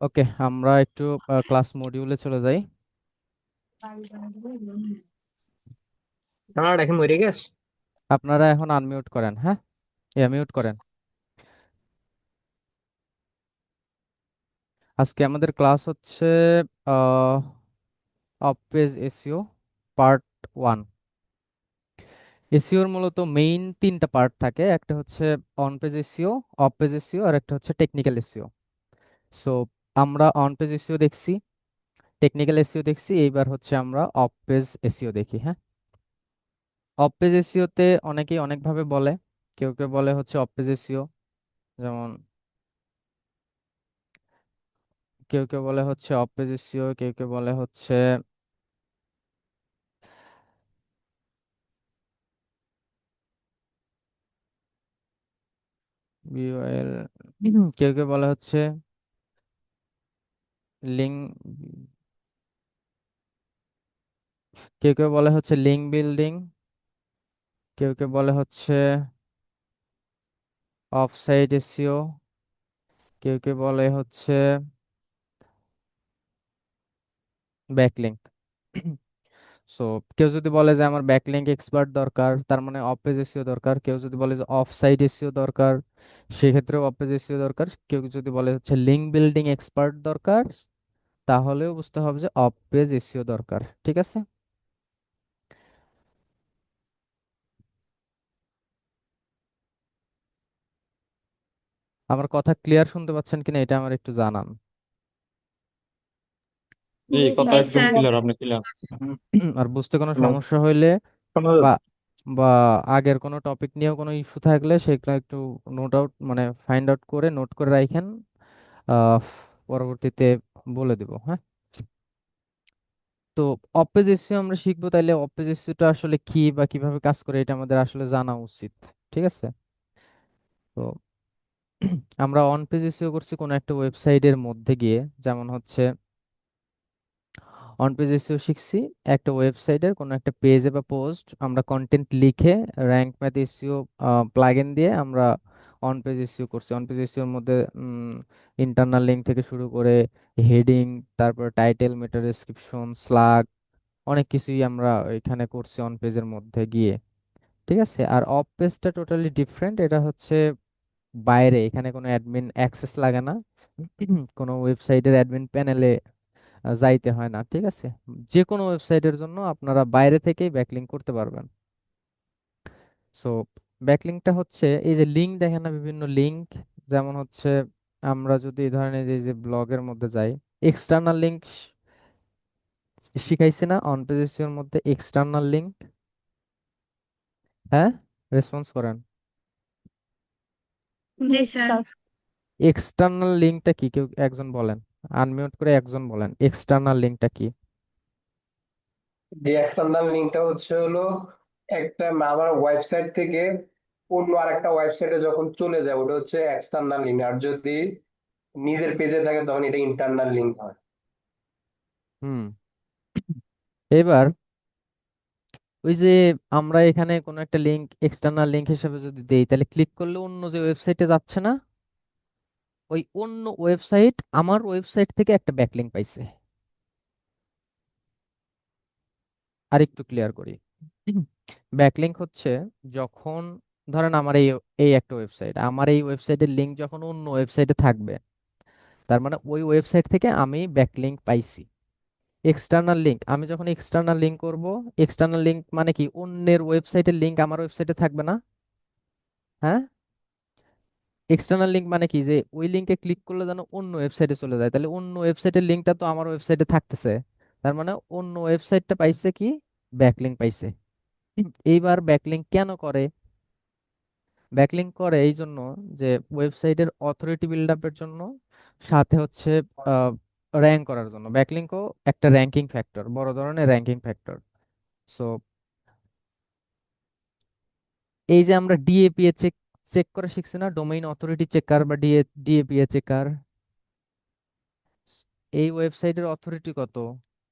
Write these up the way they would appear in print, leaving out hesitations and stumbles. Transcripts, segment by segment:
ওকে, আমরা একটু ক্লাস মডিউলে চলে যাই। আমার এখন মরে গেছে। আপনারা এখন আনমিউট করেন, হ্যাঁ? মিউট করেন। আজকে আমাদের ক্লাস হচ্ছে অফ পেজ এসইও পার্ট 1। এসইওর মূলত মেইন তিনটা পার্ট থাকে, একটা হচ্ছে on page SEO, off page SEO, আর একটা হচ্ছে টেকনিক্যাল এসইও। সো আমরা অন পেজ এসইও দেখছি, টেকনিক্যাল এসইও দেখছি, এইবার হচ্ছে আমরা অফ পেজ এসইও দেখি, হ্যাঁ? অফ পেজ এসইওতে অনেকেই অনেকভাবে বলে। কেউ কেউ বলে হচ্ছে অফ পেজ এসইও, যেমন কেউ কেউ বলে হচ্ছে অফ পেজ এসইও, কেউ কেউ বলে হচ্ছে বিওএল, কেউ কেউ বলে হচ্ছে লিঙ্ক, কেউ কেউ বলে হচ্ছে লিঙ্ক বিল্ডিং, কেউ কেউ বলে হচ্ছে অফ সাইট এসইও, কেউ কেউ বলে হচ্ছে ব্যাকলিঙ্ক। সো কেউ যদি বলে যে আমার ব্যাকলিঙ্ক এক্সপার্ট দরকার, তার মানে অফ পেজ এসইও দরকার। কেউ যদি বলে যে অফ সাইট এসইও দরকার, সেক্ষেত্রেও অফ পেজ এসইও দরকার। কেউ যদি বলে হচ্ছে লিঙ্ক বিল্ডিং এক্সপার্ট দরকার, তাহলেও বুঝতে হবে যে অফ পেজ এসইও দরকার। ঠিক আছে? আমার কথা ক্লিয়ার শুনতে পাচ্ছেন কিনা এটা আমার একটু জানান। জি, কথা জি একদম স্যার। ক্লিয়ার, আপনি ক্লিয়ার। আর বুঝতে কোনো সমস্যা হইলে বা বা আগের কোনো টপিক নিয়েও কোনো ইস্যু থাকলে সেগুলো একটু নোট আউট, মানে ফাইন্ড আউট করে নোট করে রাখেন। আহ, পরবর্তীতে বলে দেব, হ্যাঁ? তো অপেজ এসইও আমরা শিখবো, তাইলে অপেজ এসইওটা আসলে কি বা কিভাবে কাজ করে এটা আমাদের আসলে জানা উচিত। ঠিক আছে? তো আমরা অন পেজ এসইও করছি কোনো একটা ওয়েবসাইটের মধ্যে গিয়ে, যেমন হচ্ছে অন পেজ এসইও শিখছি একটা ওয়েবসাইটের কোনো একটা পেজে বা পোস্ট আমরা কন্টেন্ট লিখে র্যাঙ্ক ম্যাথ এসইও প্লাগইন দিয়ে আমরা অন পেজ এসইও করছি। অন পেজ এসইওর মধ্যে ইন্টারনাল লিঙ্ক থেকে শুরু করে হেডিং, তারপর টাইটেল, মেটা ডেসক্রিপশন, স্লাগ, অনেক কিছুই আমরা এখানে করছি অন পেজের মধ্যে গিয়ে। ঠিক আছে? আর অফ পেজটা টোটালি ডিফারেন্ট। এটা হচ্ছে বাইরে, এখানে কোনো অ্যাডমিন অ্যাক্সেস লাগে না, কোনো ওয়েবসাইটের অ্যাডমিন প্যানেলে যাইতে হয় না। ঠিক আছে? যে কোনো ওয়েবসাইটের জন্য আপনারা বাইরে থেকেই ব্যাকলিংক করতে পারবেন। সো ব্যাকলিংকটা হচ্ছে এই যে লিঙ্ক দেখেন না, বিভিন্ন লিঙ্ক, যেমন হচ্ছে আমরা যদি এই ধরনের এই যে ব্লগের মধ্যে যাই, এক্সটার্নাল লিঙ্ক শিখাইছি না অন পেজের মধ্যে এক্সটার্নাল লিঙ্ক? হ্যাঁ, রেসপন্স করেন। জি স্যার। এক্সটার্নাল লিঙ্কটা কি, কেউ একজন বলেন, আনমিউট করে একজন বলেন এক্সটার্নাল লিঙ্কটা কি। যে এক্সটার্নাল লিঙ্কটা হলো একটা আমার ওয়েবসাইট থেকে অন্য আরেকটা ওয়েবসাইটে যখন চলে যায় ওটা হচ্ছে এক্সটার্নাল লিঙ্ক, আর যদি নিজের পেজে থাকে তখন এটা ইন্টারনাল লিঙ্ক হয়। হুম। এবার ওই যে আমরা এখানে কোনো একটা লিঙ্ক এক্সটার্নাল লিঙ্ক হিসেবে যদি দেই, তাহলে ক্লিক করলে অন্য যে ওয়েবসাইটে যাচ্ছে না, ওই অন্য ওয়েবসাইট আমার ওয়েবসাইট থেকে একটা ব্যাকলিঙ্ক পাইছে। আর একটু ক্লিয়ার করি, ব্যাকলিঙ্ক হচ্ছে যখন ধরেন আমার এই এই একটা ওয়েবসাইট, আমার এই ওয়েবসাইটের লিঙ্ক যখন অন্য ওয়েবসাইটে থাকবে, তার মানে ওই ওয়েবসাইট থেকে আমি ব্যাকলিঙ্ক পাইছি। এক্সটার্নাল লিঙ্ক, আমি যখন এক্সটার্নাল লিঙ্ক করব, এক্সটার্নাল লিঙ্ক মানে কি, অন্যের ওয়েবসাইটের লিঙ্ক আমার ওয়েবসাইটে থাকবে না, হ্যাঁ? এক্সটার্নাল লিঙ্ক মানে কি, যে ওই লিঙ্কে ক্লিক করলে যেন অন্য ওয়েবসাইটে চলে যায়, তাহলে অন্য ওয়েবসাইটের লিঙ্কটা তো আমার ওয়েবসাইটে থাকতেছে, তার মানে অন্য ওয়েবসাইটটা পাইছে কি, ব্যাকলিঙ্ক পাইছে। এইবার ব্যাকলিঙ্ক কেন করে? ব্যাকলিঙ্ক করে এই জন্য যে ওয়েবসাইটের অথরিটি বিল্ড আপের জন্য, সাথে হচ্ছে র্যাঙ্ক করার জন্য। ব্যাকলিঙ্কও একটা র্যাঙ্কিং ফ্যাক্টর, বড় ধরনের র্যাঙ্কিং ফ্যাক্টর। সো এই যে আমরা ডিএপিএ চেক চেক করে শিখছি না, ডোমেইন অথরিটি চেকার বা ডিএপিএ চেকার, এই ওয়েবসাইটের অথরিটি কত,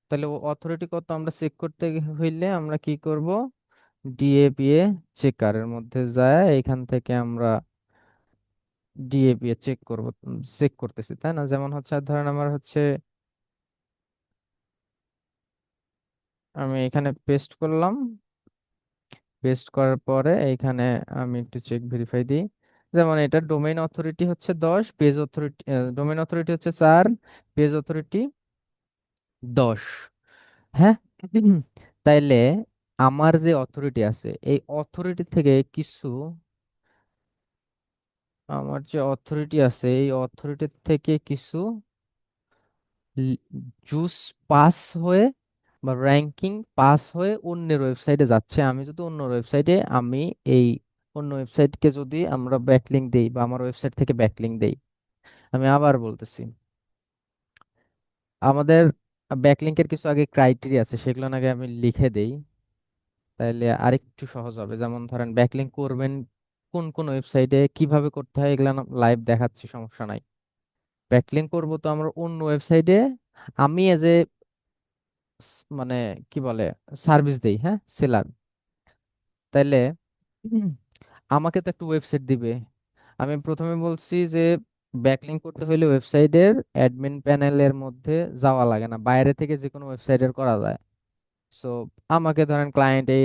তাহলে ও অথরিটি কত আমরা চেক করতে হইলে আমরা কি করব, ডিএপিএ চেকারের মধ্যে যায়, এখান থেকে আমরা ডিএপি চেক করব, চেক করতেছি তাই না? যেমন হচ্ছে ধরেন আমার হচ্ছে, আমি এখানে পেস্ট করলাম, পেস্ট করার পরে এইখানে আমি একটু চেক ভেরিফাই দিই। যেমন এটা ডোমেইন অথরিটি হচ্ছে 10, পেজ অথরিটি, ডোমেইন অথরিটি হচ্ছে 4, পেজ অথরিটি 10। হ্যাঁ। তাইলে আমার যে অথরিটি আছে এই অথরিটি থেকে কিছু, আমার যে অথরিটি আছে এই অথরিটি থেকে কিছু জুস পাস হয়ে বা র্যাঙ্কিং পাস হয়ে অন্যের ওয়েবসাইটে যাচ্ছে। আমি যদি অন্য ওয়েবসাইটে, আমি এই অন্য ওয়েবসাইটকে যদি আমরা ব্যাকলিংক দেই বা আমার ওয়েবসাইট থেকে ব্যাকলিংক দেই, আমি আবার বলতেছি, আমাদের ব্যাকলিংকের কিছু আগে ক্রাইটেরিয়া আছে, সেগুলো আগে আমি লিখে দেই, তাহলে আরেকটু সহজ হবে। যেমন ধরেন ব্যাকলিংক করবেন কোন কোন ওয়েবসাইটে, কিভাবে করতে হয়, এগুলো লাইভ দেখাচ্ছি, সমস্যা নাই। ব্যাকলিংক করব তো আমরা অন্য ওয়েবসাইটে, আমি এজ এ মানে কি বলে সার্ভিস দেই, হ্যাঁ, সেলার। তাইলে হুম, আমাকে তো একটা ওয়েবসাইট দিবে। আমি প্রথমে বলছি যে ব্যাকলিংক করতে হলে ওয়েবসাইটের অ্যাডমিন প্যানেলের মধ্যে যাওয়া লাগে না, বাইরে থেকে যে কোনো ওয়েবসাইটের করা যায়। সো আমাকে ধরেন ক্লায়েন্ট এই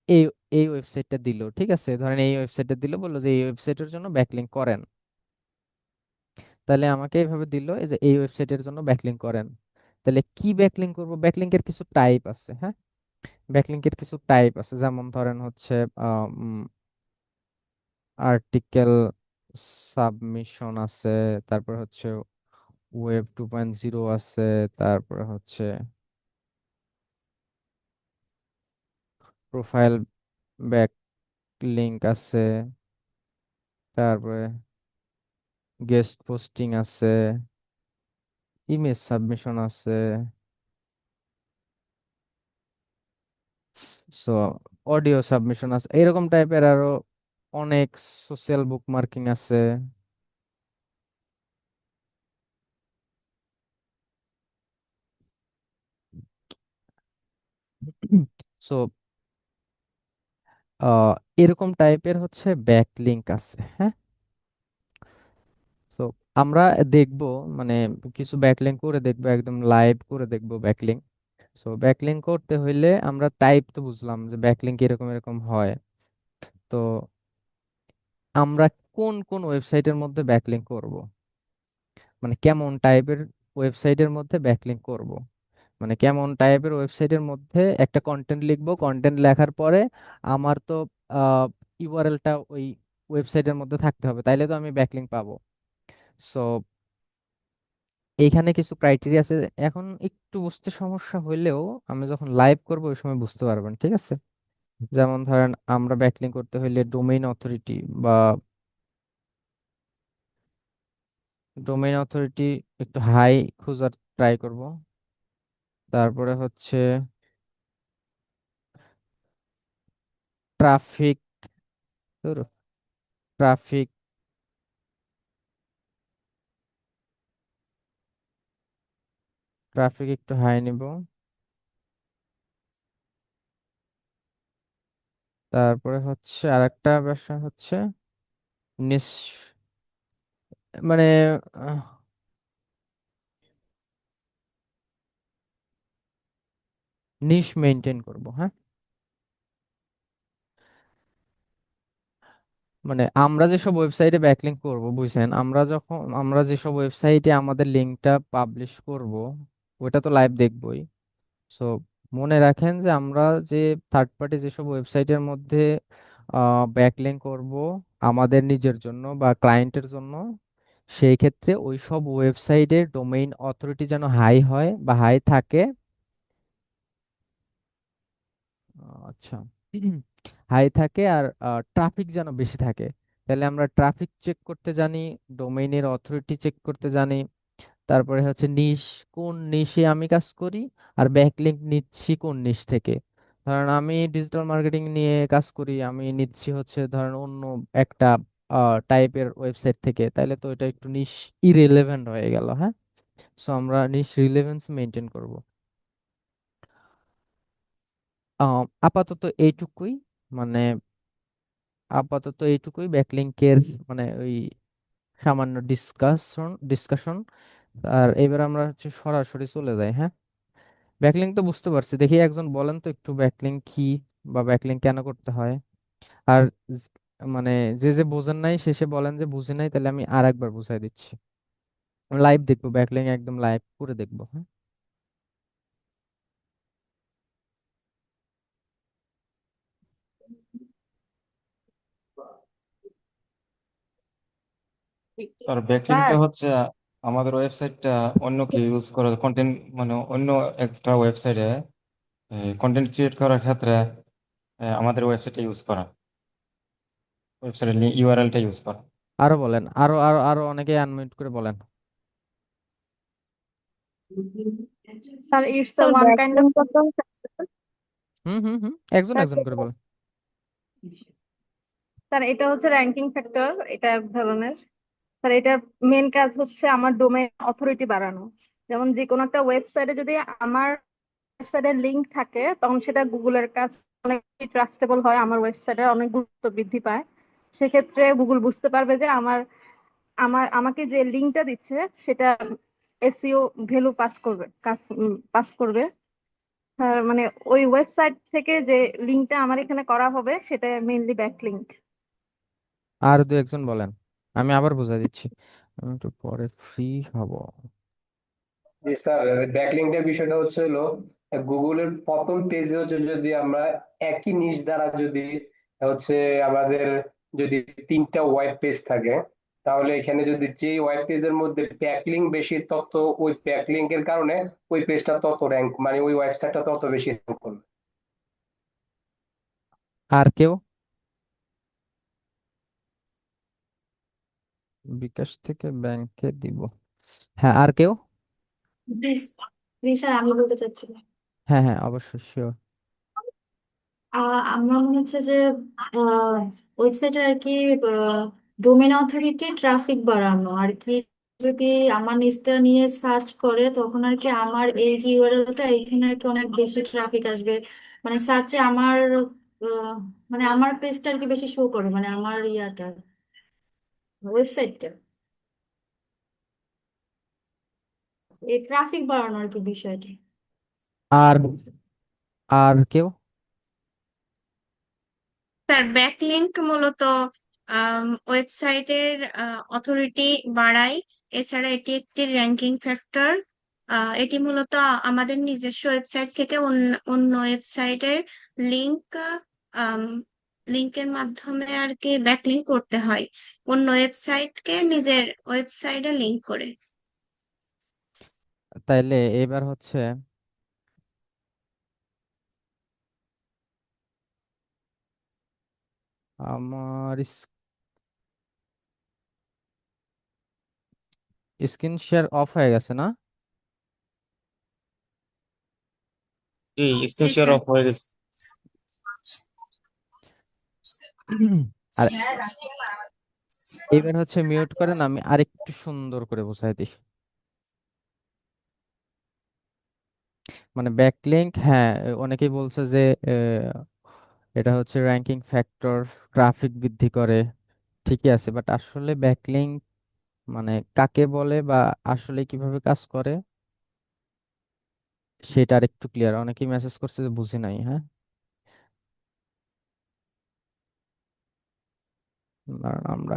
এই এই ওয়েবসাইটটা দিল, ঠিক আছে, ধরেন এই ওয়েবসাইটটা দিল, বললো যে এই ওয়েবসাইটের জন্য ব্যাকলিংক করেন। তাহলে আমাকে এইভাবে দিল, এই যে এই ওয়েবসাইটের জন্য ব্যাকলিংক করেন। তাহলে কি ব্যাকলিংক করব? ব্যাকলিংকের কিছু টাইপ আছে, হ্যাঁ, ব্যাকলিংকের কিছু টাইপ আছে। যেমন ধরেন হচ্ছে আর্টিকেল সাবমিশন আছে, তারপর হচ্ছে ওয়েব 2.0 আছে, তারপর হচ্ছে প্রোফাইল ব্যাকলিংক আছে, তারপরে গেস্ট পোস্টিং আছে, ইমেজ সাবমিশন আছে, সো অডিও সাবমিশন আছে, এরকম টাইপের আরো অনেক, সোশ্যাল বুকমার্কিং আছে। সো এরকম টাইপের হচ্ছে ব্যাকলিংক আছে, হ্যাঁ। সো আমরা দেখব, মানে কিছু ব্যাকলিংক করে দেখবো, একদম লাইভ করে দেখবো ব্যাকলিংক। সো ব্যাকলিংক করতে হইলে আমরা টাইপ তো বুঝলাম যে ব্যাকলিংক এরকম এরকম হয়। তো আমরা কোন কোন ওয়েবসাইটের মধ্যে ব্যাকলিংক করব, মানে কেমন টাইপের ওয়েবসাইটের মধ্যে ব্যাকলিংক করব, মানে কেমন টাইপের ওয়েবসাইটের মধ্যে একটা কন্টেন্ট লিখবো, কন্টেন্ট লেখার পরে আমার তো ইউআরএলটা ওই ওয়েবসাইটের মধ্যে থাকতে হবে, তাইলে তো আমি ব্যাকলিংক পাবো। সো এইখানে কিছু ক্রাইটেরিয়া আছে। এখন একটু বুঝতে সমস্যা হইলেও আমি যখন লাইভ করব ওই সময় বুঝতে পারবেন, ঠিক আছে। যেমন ধরেন আমরা ব্যাকলিংক করতে হইলে ডোমেইন অথরিটি বা ডোমেইন অথরিটি একটু হাই খোঁজার ট্রাই করব। তারপরে হচ্ছে ট্রাফিক, ট্রাফিক, ট্রাফিক একটু হাই নিব। তারপরে হচ্ছে আরেকটা বিষয় হচ্ছে নিস, মানে নিশ মেনটেন করব, হ্যাঁ। মানে আমরা যেসব ওয়েবসাইটে ব্যাকলিংক করব, বুঝছেন, আমরা যখন আমরা যেসব ওয়েবসাইটে আমাদের লিঙ্কটা পাবলিশ করব, ওটা তো লাইভ দেখবই। সো মনে রাখেন যে আমরা যে থার্ড পার্টি যেসব ওয়েবসাইটের মধ্যে ব্যাকলিংক করব আমাদের নিজের জন্য বা ক্লায়েন্টের জন্য, সেই ক্ষেত্রে ওই সব ওয়েবসাইটের ডোমেইন অথরিটি যেন হাই হয় বা হাই থাকে। আচ্ছা, হাই থাকে আর ট্রাফিক যেন বেশি থাকে। তাহলে আমরা ট্রাফিক চেক করতে জানি, ডোমেইনের অথরিটি চেক করতে জানি, তারপরে হচ্ছে নিশ, কোন নিশে আমি কাজ করি আর ব্যাকলিংক নিচ্ছি কোন নিশ থেকে। ধরেন আমি ডিজিটাল মার্কেটিং নিয়ে কাজ করি, আমি নিচ্ছি হচ্ছে ধরেন অন্য একটা টাইপের ওয়েবসাইট থেকে, তাহলে তো এটা একটু নিশ ইরেলেভেন্ট হয়ে গেল, হ্যাঁ। সো আমরা নিশ রিলেভেন্স মেনটেন করব। আপাতত এইটুকুই, মানে আপাতত এইটুকুই ব্যাকলিংকের, মানে ওই সামান্য ডিসকাশন ডিসকাশন। আর এবার আমরা হচ্ছে সরাসরি চলে যাই। হ্যাঁ, ব্যাকলিং তো বুঝতে পারছি। দেখি একজন বলেন তো একটু ব্যাকলিং কি বা ব্যাকলিং কেন করতে হয়। আর জ- মানে যে যে বোঝেন নাই শেষে বলেন যে বুঝি নাই, তাহলে আমি আর একবার বুঝাই দিচ্ছি। লাইভ দেখবো, ব্যাকলিং একদম লাইভ করে দেখবো। হ্যাঁ, আর ব্যাকলিংটা স্যার হচ্ছে আমাদের ওয়েবসাইটটা অন্য কেউ ইউজ করে কন্টেন্ট, মানে অন্য একটা ওয়েবসাইটে কন্টেন্ট ক্রিয়েট করার ক্ষেত্রে আমাদের ওয়েবসাইটটা ইউজ করা, ওয়েবসাইটের ইউআরএলটা ইউজ করা। আরো বলেন, আরো আরো আরো অনেকে আনমিউট করে বলেন। Sir it's a sir one kind backlink of কত? হুম হুম হুম, একজন স্যার একজন করে বলেন। স্যার এটা হচ্ছে র্যাঙ্কিং ফ্যাক্টর, এটা এক ধরনের। স্যার এটার মেন কাজ হচ্ছে আমার ডোমেইন অথরিটি বাড়ানো। যেমন যে কোনো একটা ওয়েবসাইটে যদি আমার ওয়েবসাইটের লিংক থাকে, তখন সেটা গুগলের কাছে অনেক ট্রাস্টেবল হয়, আমার ওয়েবসাইটের অনেক গুরুত্ব বৃদ্ধি পায়। সেক্ষেত্রে গুগল বুঝতে পারবে যে আমার আমার আমাকে যে লিংকটা দিচ্ছে সেটা এসইও ভ্যালু পাস করবে। হ্যাঁ, মানে ওই ওয়েবসাইট থেকে যে লিংকটা আমার এখানে করা হবে সেটা মেইনলি ব্যাকলিংক। আর দু একজন বলেন, আমি আবার বুঝাই দিচ্ছি। আমি একটু পরে ফ্রি হব। জি স্যার, ব্যাকলিংকের বিষয়টা হচ্ছে হলো গুগলের প্রথম পেজে হচ্ছে যদি আমরা একই নিচ দ্বারা যদি হচ্ছে আমাদের যদি তিনটা ওয়েব পেজ থাকে, তাহলে এখানে যদি যে ওয়েব পেজের মধ্যে ব্যাকলিং বেশি তত ওই ব্যাকলিংকের কারণে ওই পেজটা তত র্যাঙ্ক, মানে ওই ওয়েবসাইটটা তত বেশি র্যাঙ্ক করবে। আর কেউ? বিকাশ থেকে ব্যাংকে দিব। হ্যাঁ, আর কেউ? জি জি স্যার, আমি বলতে চাচ্ছিলাম হ্যাঁ হ্যাঁ, অবশ্যই শিওর। আমার মনে হচ্ছে যে ওয়েবসাইটের আর কি ডোমেন অথরিটি ট্রাফিক বাড়ানো আর কি। যদি আমার নিচটা নিয়ে সার্চ করে তখন আর কি আমার এই যে ইউআরএলটা এখানে আর কি অনেক বেশি ট্রাফিক আসবে। মানে সার্চে আমার আহ, মানে আমার পেজটা আর কি বেশি শো করে, মানে আমার ইয়াটা ওয়েবসাইটটা এই ট্রাফিক বাড়ানো আর কি বিষয়টা। আর আর কেউ? স্যার ব্যাকলিংক মূলত ওয়েবসাইটের অথরিটি বাড়ায়। এছাড়া এটি একটি র্যাঙ্কিং ফ্যাক্টর। এটি মূলত আমাদের নিজস্ব ওয়েবসাইট থেকে অন্য অন্য ওয়েবসাইটের লিংক লিংকের মাধ্যমে আর কি ব্যাকলিংক করতে হয়, অন্য ওয়েবসাইটকে নিজের ওয়েবসাইটে লিংক করে। তাইলে এবার হচ্ছে আমার স্ক্রিন শেয়ার অফ হয়ে গেছে না? জি, স্ক্রিন জি শেয়ার স্যার। অফ হয়ে গেছে। আর এবার হচ্ছে মিউট করেন, আমি আরেকটু সুন্দর করে বোঝাই দিই। মানে ব্যাকলিংক, হ্যাঁ, অনেকেই বলছে যে এটা হচ্ছে র্যাঙ্কিং ফ্যাক্টর, ট্রাফিক বৃদ্ধি করে। ঠিকই আছে, বাট আসলে ব্যাকলিংক মানে কাকে বলে বা আসলে কিভাবে কাজ করে সেটা আর একটু ক্লিয়ার। অনেকেই মেসেজ করছে যে বুঝি নাই। হ্যাঁ, দাঁড়ান আমরা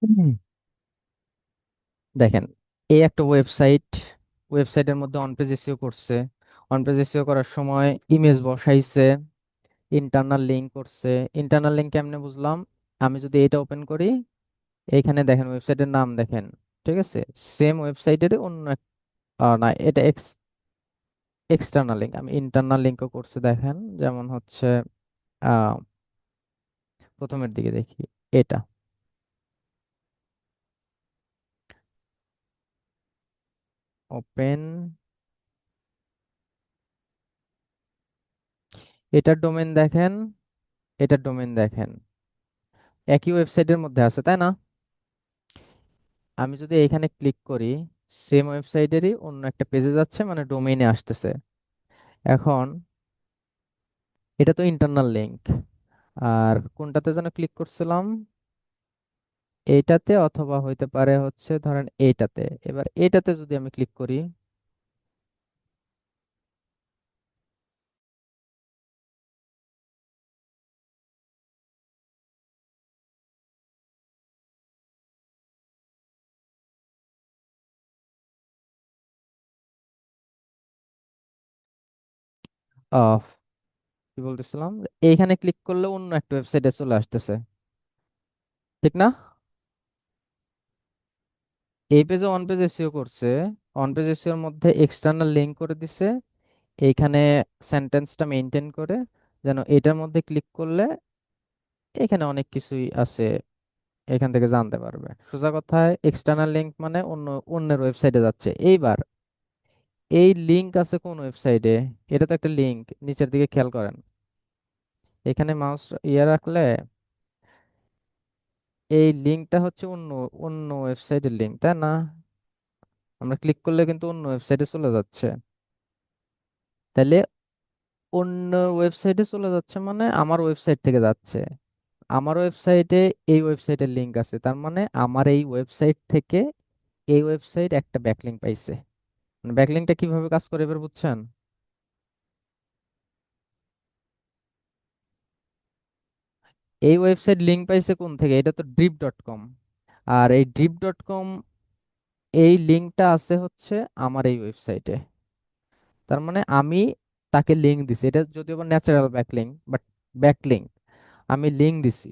হুম, দেখেন, এই একটা ওয়েবসাইটের মধ্যে অন পেজ এসইও করছে। অন পেজ এসইও করার সময় ইমেজ বসাইছে, ইন্টারনাল লিঙ্ক করছে। ইন্টারনাল লিঙ্ক কেমনে বুঝলাম? আমি যদি এটা ওপেন করি, এইখানে দেখেন ওয়েবসাইটের নাম দেখেন, ঠিক আছে? সেম ওয়েবসাইটের অন্য না, এটা এক্সটার্নাল লিঙ্ক। আমি ইন্টারনাল লিঙ্কও করছে, দেখেন। যেমন হচ্ছে আহ প্রথমের দিকে দেখি, এটা ওপেন, এটার ডোমেন দেখেন, এটার ডোমেন দেখেন, একই ওয়েবসাইটের মধ্যে আছে, তাই না? আমি যদি এখানে ক্লিক করি, সেম ওয়েবসাইটেরই অন্য একটা পেজে যাচ্ছে, মানে ডোমেইনে আসতেছে। এখন এটা তো ইন্টারনাল লিংক, আর কোনটাতে যেন ক্লিক করছিলাম, এইটাতে অথবা হইতে পারে হচ্ছে ধরেন এইটাতে। এবার এইটাতে যদি আমি ক্লিক করি, অফ, কি বলতেছিলাম, এইখানে ক্লিক করলে অন্য একটা ওয়েবসাইটে চলে আসতেছে, ঠিক না? এই পেজে অন পেজ এসইও করছে, অন পেজ এসইওর মধ্যে এক্সটার্নাল লিংক করে দিছে, এইখানে সেন্টেন্সটা মেনটেন করে, যেন এটার মধ্যে ক্লিক করলে এখানে অনেক কিছুই আছে, এখান থেকে জানতে পারবে। সোজা কথায় এক্সটার্নাল লিংক মানে অন্য অন্যের ওয়েবসাইটে যাচ্ছে। এইবার এই লিংক আছে কোন ওয়েবসাইটে, এটা তো একটা লিংক, নিচের দিকে খেয়াল করেন, এখানে মাউস ইয়ে রাখলে এই লিংকটা হচ্ছে অন্য অন্য ওয়েবসাইটের লিংক, তাই না? আমরা ক্লিক করলে কিন্তু অন্য ওয়েবসাইটে চলে যাচ্ছে। তাহলে অন্য ওয়েবসাইটে চলে যাচ্ছে মানে আমার ওয়েবসাইট থেকে যাচ্ছে, আমার ওয়েবসাইটে এই ওয়েবসাইটের লিংক আছে, তার মানে আমার এই ওয়েবসাইট থেকে এই ওয়েবসাইট একটা ব্যাকলিংক পাইছে। মানে ব্যাকলিংকটা কিভাবে কাজ করে এবার বুঝছেন? এই ওয়েবসাইট লিংক পাইছে কোন থেকে, এটা তো drip.com, আর এই drip.com এই লিংকটা আছে হচ্ছে আমার এই ওয়েবসাইটে। তার মানে আমি তাকে লিংক দিছি, এটা যদিও বা ন্যাচারাল ব্যাকলিংক, বাট ব্যাকলিংক, আমি লিংক দিছি।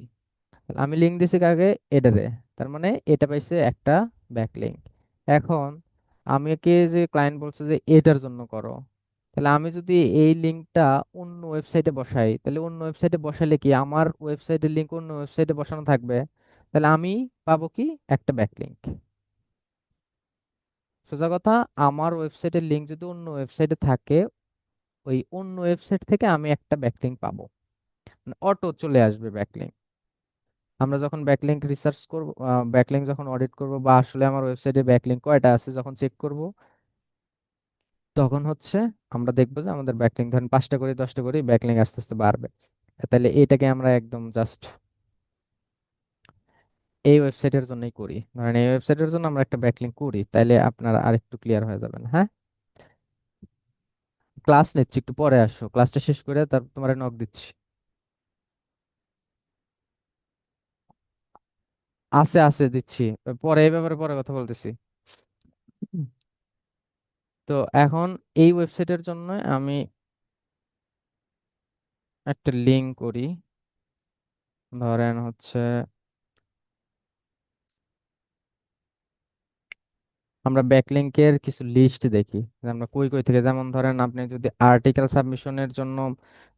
আমি লিংক দিছি কাকে, এটারে, তার মানে এটা পাইছে একটা ব্যাকলিংক। এখন আমাকে যে ক্লায়েন্ট বলছে যে এটার জন্য করো, তাহলে আমি যদি এই লিংকটা অন্য ওয়েবসাইটে বসাই, তাহলে অন্য ওয়েবসাইটে বসালে কি আমার ওয়েবসাইটের লিংক অন্য ওয়েবসাইটে বসানো থাকবে, তাহলে আমি পাবো কি, একটা ব্যাকলিংক। সোজা কথা, আমার ওয়েবসাইটের লিংক যদি অন্য ওয়েবসাইটে থাকে, ওই অন্য ওয়েবসাইট থেকে আমি একটা ব্যাকলিংক পাবো, মানে অটো চলে আসবে ব্যাকলিংক। আমরা যখন ব্যাকলিংক রিসার্চ করব, ব্যাকলিংক যখন অডিট করব, বা আসলে আমার ওয়েবসাইটে ব্যাকলিংক কয়টা আছে যখন চেক করব, তখন হচ্ছে আমরা দেখবো যে আমাদের ব্যাকলিংক ধরেন 5টা করে 10টা করে ব্যাকলিংক আস্তে আস্তে বাড়বে। তাহলে এটাকে আমরা একদম জাস্ট এই ওয়েবসাইটের জন্যই করি, ধরেন এই ওয়েবসাইটের জন্য আমরা একটা ব্যাকলিংক করি, তাইলে আপনারা আরেকটু ক্লিয়ার হয়ে যাবেন। হ্যাঁ, ক্লাস নিচ্ছি, একটু পরে আসো, ক্লাসটা শেষ করে তারপর তোমার নক দিচ্ছি। আছে আছে দিচ্ছি, পরে এই ব্যাপারে পরে কথা বলতেছি। হুম। তো এখন এই ওয়েবসাইটের জন্য আমি একটা লিংক করি, ধরেন হচ্ছে আমরা ব্যাকলিংকের কিছু লিস্ট দেখি যে আমরা কই কই থেকে, যেমন ধরেন আপনি যদি আর্টিকেল সাবমিশনের জন্য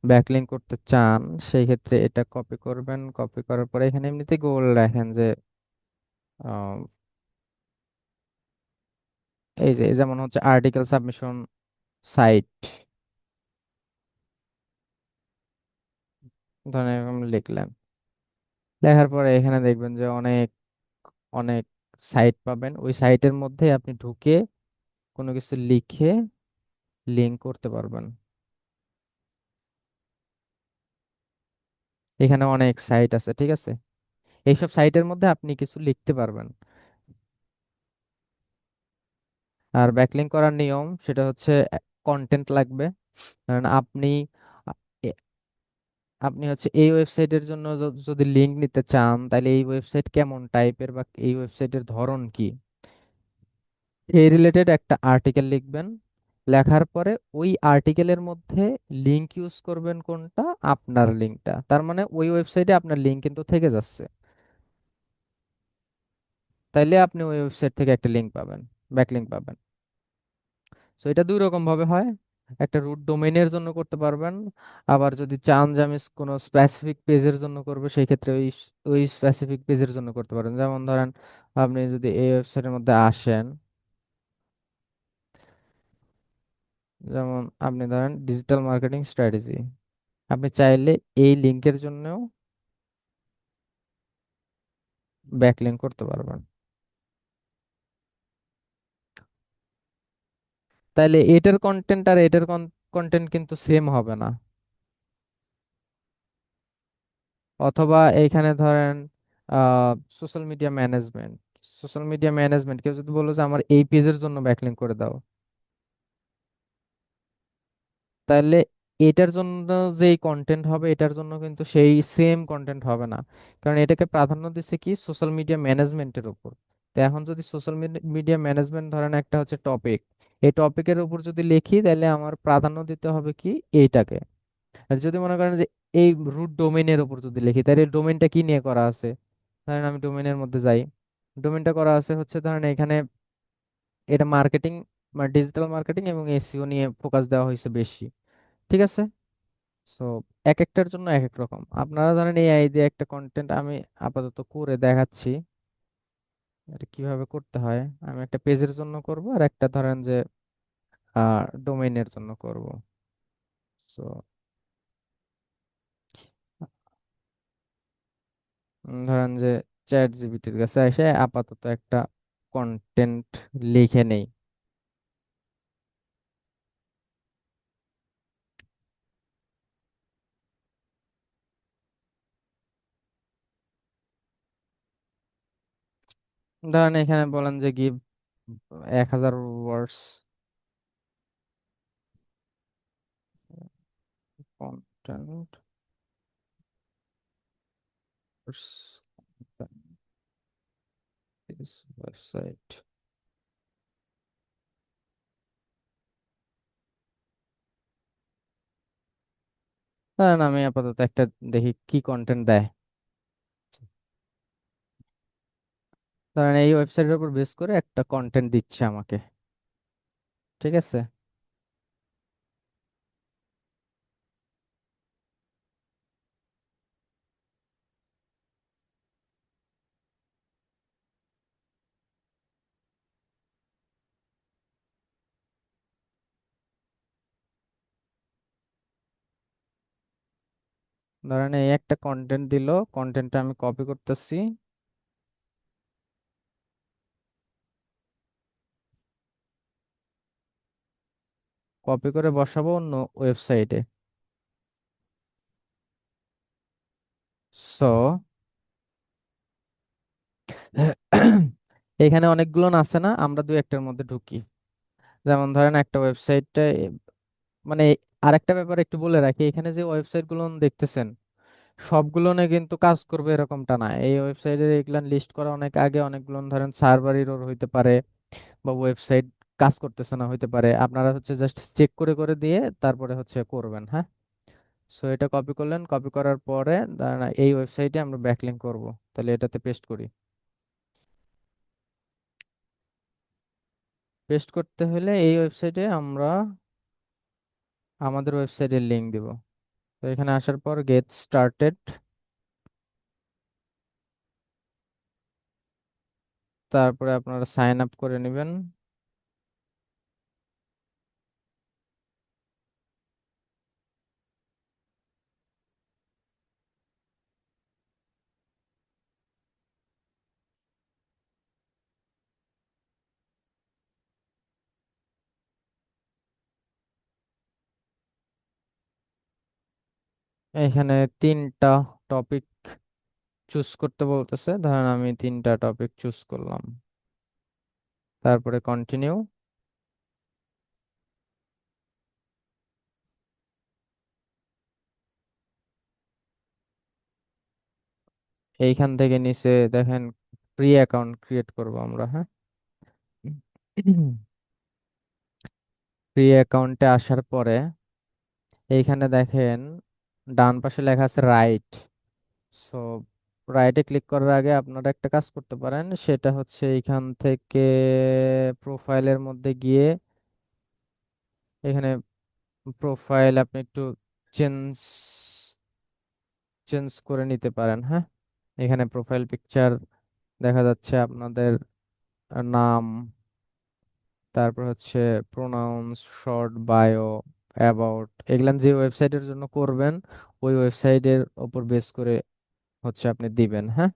ব্যাকলিংক করতে চান, সেই ক্ষেত্রে এটা কপি করবেন, কপি করার পরে এখানে এমনিতে গোল রাখেন যে আহ, এই যে যেমন হচ্ছে আর্টিকেল সাবমিশন সাইট, ধরেন এরকম লিখলেন, লেখার পরে এখানে দেখবেন যে অনেক অনেক সাইট পাবেন, ওই সাইটের মধ্যে আপনি ঢুকে কোনো কিছু লিখে লিংক করতে পারবেন। এখানে অনেক সাইট আছে, ঠিক আছে, এইসব সাইটের মধ্যে আপনি কিছু লিখতে পারবেন। আর ব্যাকলিংক করার নিয়ম সেটা হচ্ছে কন্টেন্ট লাগবে, কারণ আপনি আ- এ- আপনি হচ্ছে এই ওয়েবসাইটের জন্য যদি লিংক নিতে চান, তাহলে এই ওয়েবসাইট কেমন টাইপের বা এই ওয়েবসাইটের ধরন কি, এই রিলেটেড একটা আর্টিকেল লিখবেন। লেখার পরে ওই আর্টিকেলের মধ্যে লিংক ইউজ করবেন কোনটা, আপনার লিংকটা, তার মানে ওই ওয়েবসাইটে আপনার লিংক কিন্তু থেকে যাচ্ছে, তাইলে আপনি ওই ওয়েবসাইট থেকে একটা লিংক পাবেন, ব্যাকলিংক পাবেন। সো এটা দুই রকম ভাবে হয়, একটা রুট ডোমেইনের জন্য করতে পারবেন, আবার যদি চান যে আমি কোনো স্পেসিফিক পেজের জন্য করবো, সেই ক্ষেত্রে ওই ওই স্পেসিফিক পেজের জন্য করতে পারেন। যেমন ধরেন আপনি যদি এই ওয়েবসাইটের মধ্যে আসেন, যেমন আপনি ধরেন ডিজিটাল মার্কেটিং স্ট্র্যাটেজি, আপনি চাইলে এই লিংকের জন্যও ব্যাকলিংক করতে পারবেন। তাইলে এটার কন্টেন্ট আর এটার কন্টেন্ট কিন্তু সেম হবে না। অথবা এইখানে ধরেন social media management, social media management কেউ যদি বললো যে আমার এই পেজের জন্য ব্যাকলিঙ্ক করে দাও, তাহলে এটার জন্য যেই কন্টেন্ট হবে এটার জন্য কিন্তু সেই সেম কন্টেন্ট হবে না, কারণ এটাকে প্রাধান্য দিচ্ছে কি সোশ্যাল মিডিয়া ম্যানেজমেন্টের উপর। তো এখন যদি সোশ্যাল মিডিয়া ম্যানেজমেন্ট ধরেন একটা হচ্ছে টপিক, এই টপিকের উপর যদি লিখি তাহলে আমার প্রাধান্য দিতে হবে কি এইটাকে। আর যদি মনে করেন যে এই রুট ডোমেইনের উপর যদি লিখি তাহলে ডোমেইনটা কি নিয়ে করা আছে, ধরেন আমি ডোমেইনের মধ্যে যাই, ডোমেইনটা করা আছে হচ্ছে ধরেন এখানে এটা মার্কেটিং, ডিজিটাল মার্কেটিং এবং এসইও নিয়ে ফোকাস দেওয়া হয়েছে বেশি। ঠিক আছে। সো এক একটার জন্য এক এক রকম। আপনারা ধরেন এই আইডিয়া একটা কন্টেন্ট আমি আপাতত করে দেখাচ্ছি এটা কিভাবে করতে হয়। আমি একটা পেজের জন্য করব আর একটা ধরেন যে ডোমেইনের জন্য করব। সো ধরেন যে চ্যাট জিপিটির কাছে এসে আপাতত একটা কন্টেন্ট লিখে নেই। ধরেন এখানে বলেন যে গিভ 1000 ওয়ার্ডস কন্টেন্ট ওয়েবসাইট। ধরেন আমি আপাতত একটা দেখি কি কন্টেন্ট দেয়। ধরেন এই ওয়েবসাইটের উপর বেস করে একটা কন্টেন্ট দিচ্ছে আমাকে। ঠিক আছে। ধরেন এই একটা কন্টেন্ট দিল, কন্টেন্টটা আমি কপি করতেছি, কপি করে বসাবো অন্য ওয়েবসাইটে। সো এখানে অনেকগুলো আছে না, আমরা দুই একটার মধ্যে ঢুকি। যেমন ধরেন একটা ওয়েবসাইটে, মানে আরেকটা ব্যাপার একটু বলে রাখি, এখানে যে ওয়েবসাইট গুলো দেখতেছেন সবগুলো নিয়ে কিন্তু কাজ করবে এরকমটা না। এই ওয়েবসাইটের এগুলা লিস্ট করা অনেক আগে, অনেকগুলো ধরেন সার্ভার এরর হইতে পারে বা ওয়েবসাইট কাজ করতেছে না হইতে পারে, আপনারা হচ্ছে জাস্ট চেক করে করে দিয়ে তারপরে হচ্ছে করবেন। হ্যাঁ। সো এটা কপি করলেন, কপি করার পরে দাঁড়ান, এই ওয়েবসাইটে আমরা ব্যাকলিঙ্ক করব, তাহলে এটাতে পেস্ট করি। পেস্ট করতে হলে এই ওয়েবসাইটে আমরা আমাদের ওয়েবসাইটের লিংক দিব। তো এখানে আসার পর গেট স্টার্টেড, তারপরে আপনারা সাইন আপ করে নেবেন। এখানে তিনটা টপিক চুজ করতে বলতেছে, ধরেন আমি তিনটা টপিক চুজ করলাম, তারপরে কন্টিনিউ। এইখান থেকে নিচে দেখেন ফ্রি অ্যাকাউন্ট ক্রিয়েট করব আমরা। হ্যাঁ। ফ্রি অ্যাকাউন্টে আসার পরে এইখানে দেখেন ডান পাশে লেখা আছে রাইট। সো রাইটে ক্লিক করার আগে আপনারা একটা কাজ করতে পারেন, সেটা হচ্ছে এইখান থেকে প্রোফাইলের মধ্যে গিয়ে এখানে প্রোফাইল আপনি একটু চেঞ্জ চেঞ্জ করে নিতে পারেন। হ্যাঁ। এখানে প্রোফাইল পিকচার দেখা যাচ্ছে আপনাদের নাম, তারপর হচ্ছে প্রোনাউন্স, শর্ট বায়ো, অ্যাবাউট, এগুলান যে ওয়েবসাইটের জন্য করবেন ওই ওয়েবসাইটের উপর বেস করে হচ্ছে আপনি দিবেন। হ্যাঁ।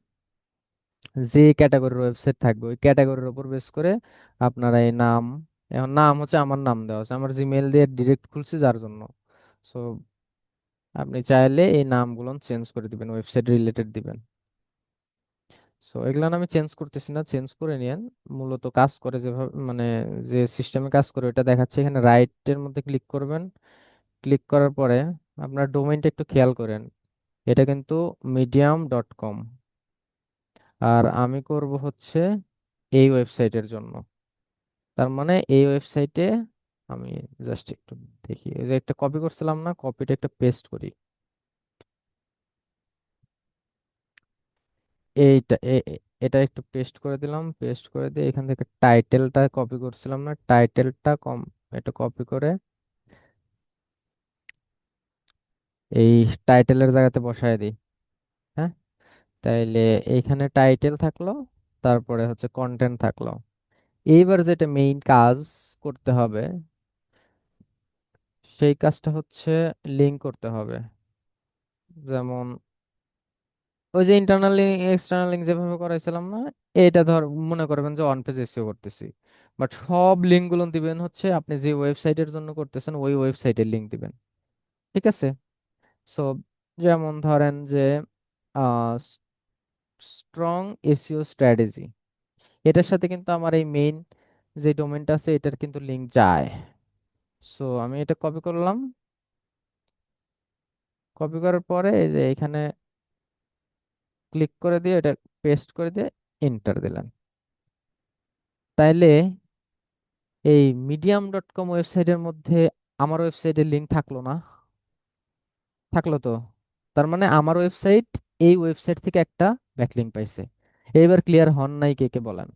যে ক্যাটাগরির ওয়েবসাইট থাকবে ওই ক্যাটাগরির উপর বেস করে আপনারা এই নাম এখন নাম হচ্ছে আমার নাম দেওয়া আছে, আমার জিমেইল দিয়ে ডিরেক্ট খুলছি যার জন্য। সো আপনি চাইলে এই নামগুলো চেঞ্জ করে দিবেন, ওয়েবসাইট রিলেটেড দিবেন। সো এগুলো আমি চেঞ্জ করতেছি না, চেঞ্জ করে নিয়েন। মূলত কাজ করে যেভাবে, মানে যে সিস্টেমে কাজ করে ওটা দেখাচ্ছে। এখানে রাইটের মধ্যে ক্লিক করবেন। ক্লিক করার পরে আপনার ডোমেইনটা একটু খেয়াল করেন, এটা কিন্তু medium.com। আর আমি করব হচ্ছে এই ওয়েবসাইটের জন্য। তার মানে এই ওয়েবসাইটে আমি জাস্ট একটু দেখি, এই যে একটা কপি করছিলাম না, কপিটা একটা পেস্ট করি। এইটা এটা একটু পেস্ট করে দিলাম, পেস্ট করে দিয়ে এখান থেকে টাইটেলটা কপি করছিলাম না, টাইটেলটা এটা কপি করে এই টাইটেলের জায়গাতে বসায় দিই। হ্যাঁ, তাইলে এইখানে টাইটেল থাকলো, তারপরে হচ্ছে কন্টেন্ট থাকলো। এইবার যেটা মেইন কাজ করতে হবে, সেই কাজটা হচ্ছে লিঙ্ক করতে হবে। যেমন ওই যে ইন্টারনাল লিঙ্ক এক্সটার্নাল লিঙ্ক যেভাবে করাইছিলাম না, এটা ধর মনে করবেন যে অন পেজ এসইও করতেছি, বাট সব লিঙ্ক গুলো দিবেন হচ্ছে আপনি যে ওয়েবসাইটের জন্য করতেছেন ওই ওয়েবসাইটের লিঙ্ক দিবেন। ঠিক আছে? সো যেমন ধরেন যে স্ট্রং এসইও স্ট্র্যাটেজি, এটার সাথে কিন্তু আমার এই মেইন যে ডোমেনটা আছে এটার কিন্তু লিঙ্ক যায়। সো আমি এটা কপি করলাম, কপি করার পরে এই যে এখানে ক্লিক করে দিয়ে এটা পেস্ট করে দিয়ে এন্টার দিলাম। তাইলে এই medium.com ওয়েবসাইটের মধ্যে আমার ওয়েবসাইটের লিংক থাকলো না? থাকলো তো। তার মানে আমার ওয়েবসাইট এই ওয়েবসাইট থেকে একটা ব্যাকলিংক পাইছে। এইবার ক্লিয়ার হন নাই কে কে বলেন?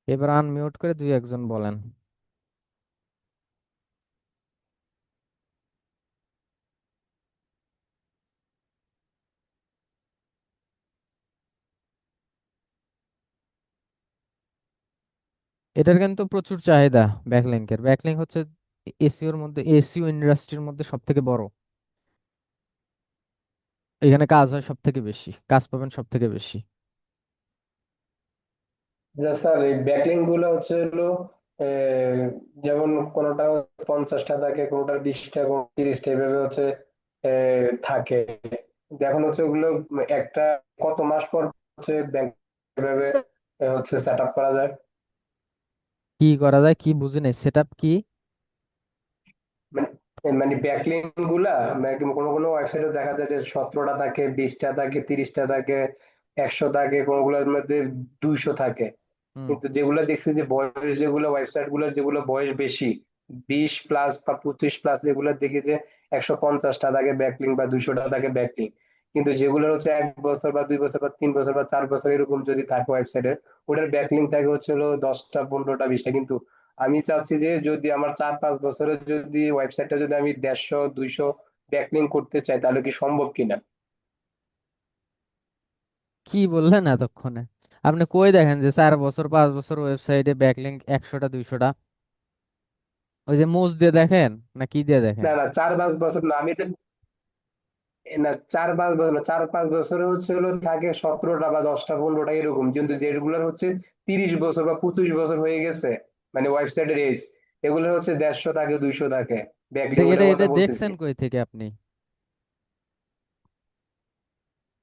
এবার আনমিউট করে দুই একজন বলেন। এটার কিন্তু প্রচুর চাহিদা ব্যাকলিংকের। ব্যাকলিংক হচ্ছে এসইওর মধ্যে, এসইও ইন্ডাস্ট্রির মধ্যে সব থেকে বড়। এখানে কাজ হয় সব থেকে বেশি, কাজ পাবেন সব থেকে বেশি। স্যার এই ব্যাকলিং গুলো হলো আহ, যেমন কোনোটা 50টা থাকে, কোনোটা 20টা, কোনো 30টা, এইভাবে থাকে। এখন ওগুলো একটা কত মাস পর ব্যাংক এভাবে সেট আপ করা যায়? কি করা যায় কি বুঝি নাই, সেট আপ কি? মানে মানে ব্যাকলিং গুলা মানে কোনো কোনো ওয়েবসাইটে দেখা যায় যে 17টা থাকে, 20টা থাকে, 30টা থাকে, 100 থাকে, কোনোগুলোর মধ্যে 200 থাকে। হুম। কিন্তু যেগুলো দেখছি যে বয়স, যেগুলো ওয়েবসাইট গুলো যেগুলো বয়স বেশি, 20+ বা 25+, এগুলো দেখি যে 150টা থাকে ব্যাকলিং বা 200টা থাকে ব্যাকলিং। কিন্তু যেগুলো 1 বছর বা 2 বছর বা 3 বছর বা 4 বছর এরকম যদি থাকে ওয়েবসাইটে, ওটার ব্যাকলিং থাকে 10টা, 15টা, 20টা। কিন্তু আমি চাচ্ছি যে যদি আমার 4-5 বছরের যদি ওয়েবসাইটটা যদি আমি 150-200 ব্যাকলিং করতে চাই, তাহলে কি সম্ভব কিনা? কি বললেন এতক্ষণে? আপনি কই দেখেন যে 4 বছর 5 বছর ওয়েবসাইটে ব্যাকলিংক 100টা 200টা? ওই যে মোজ দিয়ে দেখেন না কি দিয়ে দেখেন? না না, 4-5 বছর না, আমি না 4-5 বছর না, 4-5 বছরে থাকে 17টা বা 10টা 15টা এরকম। কিন্তু যেগুলোর 30 বছর বা 25 বছর হয়ে গেছে, মানে ওয়েবসাইটের এজ, এগুলো 150 থাকে, 200 থাকে এটা ব্যাকলিং, এটা ওটার এটা কথা বলতেছি। দেখছেন কই থেকে আপনি?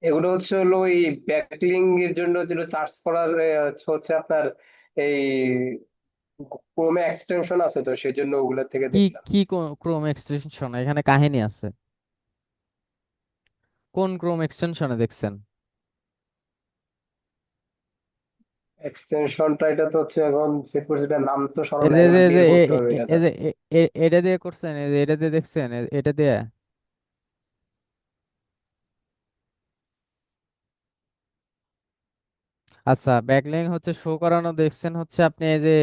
এগুলো এই ব্যাকলিং এর জন্য যেটা চার্জ করার আপনার এই ক্রোমে এক্সটেনশন আছে, তো সেই জন্য ওগুলো থেকে কি দেখলাম। কি ক্রোম এক্সটেনশন? এখানে কাহিনী আছে। কোন ক্রোম এক্সটেনশনে দেখছেন? এক্সটেনশনটা এটা তো এখন সেট করছি, এটার নাম তো স্মরণ এই নাই, যে এগুলো যে যে বের করতে হবে এটা, এই স্যার। যে এটা দিয়ে করছেন, এই যে এটা দিয়ে দেখছেন, এটা দিয়ে। আচ্ছা, ব্যাকলিংক হচ্ছে শো করানো দেখছেন হচ্ছে আপনি এই যে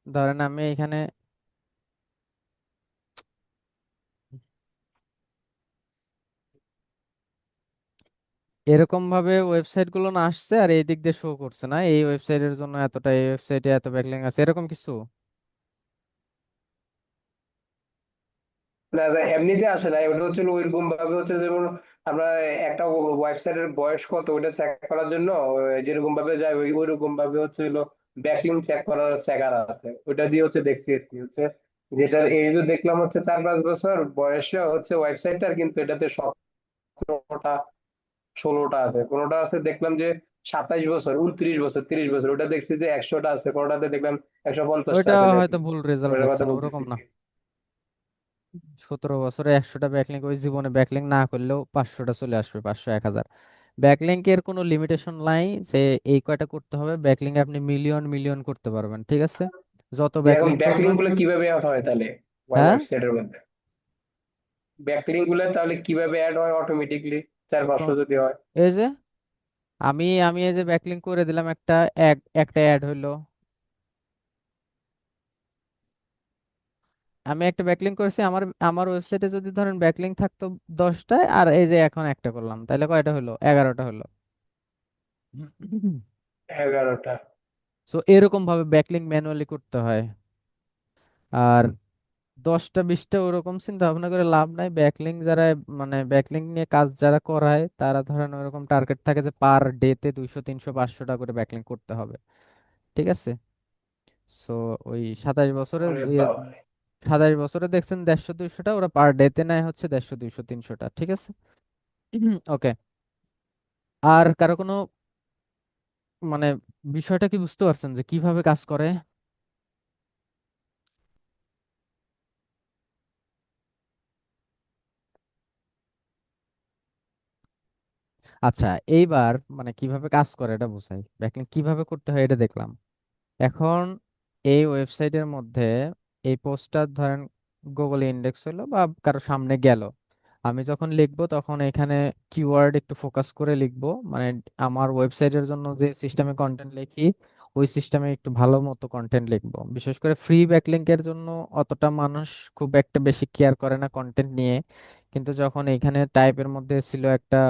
ধরেন আমি এখানে এরকম ভাবে ওয়েবসাইট গুলো না আসছে আর এই দিক দিয়ে শো করছে না এই ওয়েবসাইটের জন্য এতটা, এই ওয়েবসাইটে এত ব্যাকলিংক আছে, এরকম কিছু? না স্যার, এমনিতে আসে না, ওটা ওইরকম ভাবে যেমন আমরা একটা ওয়েবসাইটের বয়স কত ওটা চেক করার জন্য যেরকম ভাবে যায় ওইরকম ভাবে হচ্ছে হলো ব্যাকলিং চেক করার চেকার আছে, ওটা দিয়ে হচ্ছে দেখছি আর কি হচ্ছে, যেটার এই যে দেখলাম হচ্ছে 4-5 বছর বয়সে হচ্ছে ওয়েবসাইটটার, কিন্তু এটাতে 17টা 16টা আছে, কোনোটা আছে দেখলাম যে 27 বছর, 29 বছর, 30 বছর, ওটা দেখছি যে 100টা আছে, কোনোটাতে দেখলাম 150টা ওইটা আছে হয়তো ব্যাকলিং। ভুল রেজাল্ট ওটার কথা দেখছেন, বলতেছি ওরকম আর না। কি। 17 বছরে 100টা ব্যাকলিঙ্ক, ওই জীবনে ব্যাকলিঙ্ক না করলেও 500টা চলে আসবে, 500, 1000। ব্যাকলিঙ্কের কোনো লিমিটেশন নাই যে এই কয়টা করতে হবে। ব্যাকলিঙ্ক আপনি মিলিয়ন মিলিয়ন করতে পারবেন, ঠিক আছে? যত যে এখন ব্যাকলিঙ্ক ব্যাকলিং করবেন। গুলো কিভাবে অ্যাড হয় তাহলে হ্যাঁ, ওয়েবসাইটের মধ্যে? ব্যাকলিং গুলো তাহলে কিভাবে অ্যাড হয় অটোমেটিকলি, চার পাঁচশো তো যদি হয়? এই যে আমি আমি এই যে ব্যাকলিঙ্ক করে দিলাম, একটা অ্যাড হইলো। আমি একটা ব্যাকলিঙ্ক করেছি, আমার আমার ওয়েবসাইটে যদি ধরেন ব্যাকলিঙ্ক থাকতো 10টায়, আর এই যে এখন একটা করলাম, তাহলে কয়টা হলো? 11টা হলো। এগারোটা। সো এরকম ভাবে ব্যাকলিঙ্ক ম্যানুয়ালি করতে হয়। আর 10টা 20টা ওরকম চিন্তা ভাবনা করে লাভ নাই। ব্যাকলিং যারা, মানে ব্যাকলিং নিয়ে কাজ যারা করায়, তারা ধরেন ওরকম টার্গেট থাকে যে পার ডেতে 200 300 500টা করে ব্যাকলিং করতে হবে, ঠিক আছে? সো ওই 27 বছরে, ওরে বাবা। 27 বছরে দেখছেন 150 200টা, ওরা পার ডেতে নেয় হচ্ছে 150 200 300টা, ঠিক আছে? ওকে। আর কারো কোনো মানে বিষয়টা কি বুঝতে পারছেন যে কিভাবে কাজ করে? আচ্ছা, এইবার মানে কিভাবে কাজ করে এটা বুঝাই। ব্যাকলিং কিভাবে করতে হয় এটা দেখলাম। এখন এই ওয়েবসাইটের মধ্যে এই পোস্টটা ধরেন গুগলে ইন্ডেক্স হলো বা কারো সামনে গেল, আমি যখন লিখবো তখন এখানে কিওয়ার্ড একটু ফোকাস করে লিখবো। মানে আমার ওয়েবসাইটের জন্য যে সিস্টেমে কন্টেন্ট লিখি, ওই সিস্টেমে একটু ভালো মতো কন্টেন্ট লিখবো। বিশেষ করে ফ্রি ব্যাকলিংকের জন্য অতটা মানুষ খুব একটা বেশি কেয়ার করে না কন্টেন্ট নিয়ে। কিন্তু যখন এখানে টাইপের মধ্যে ছিল একটা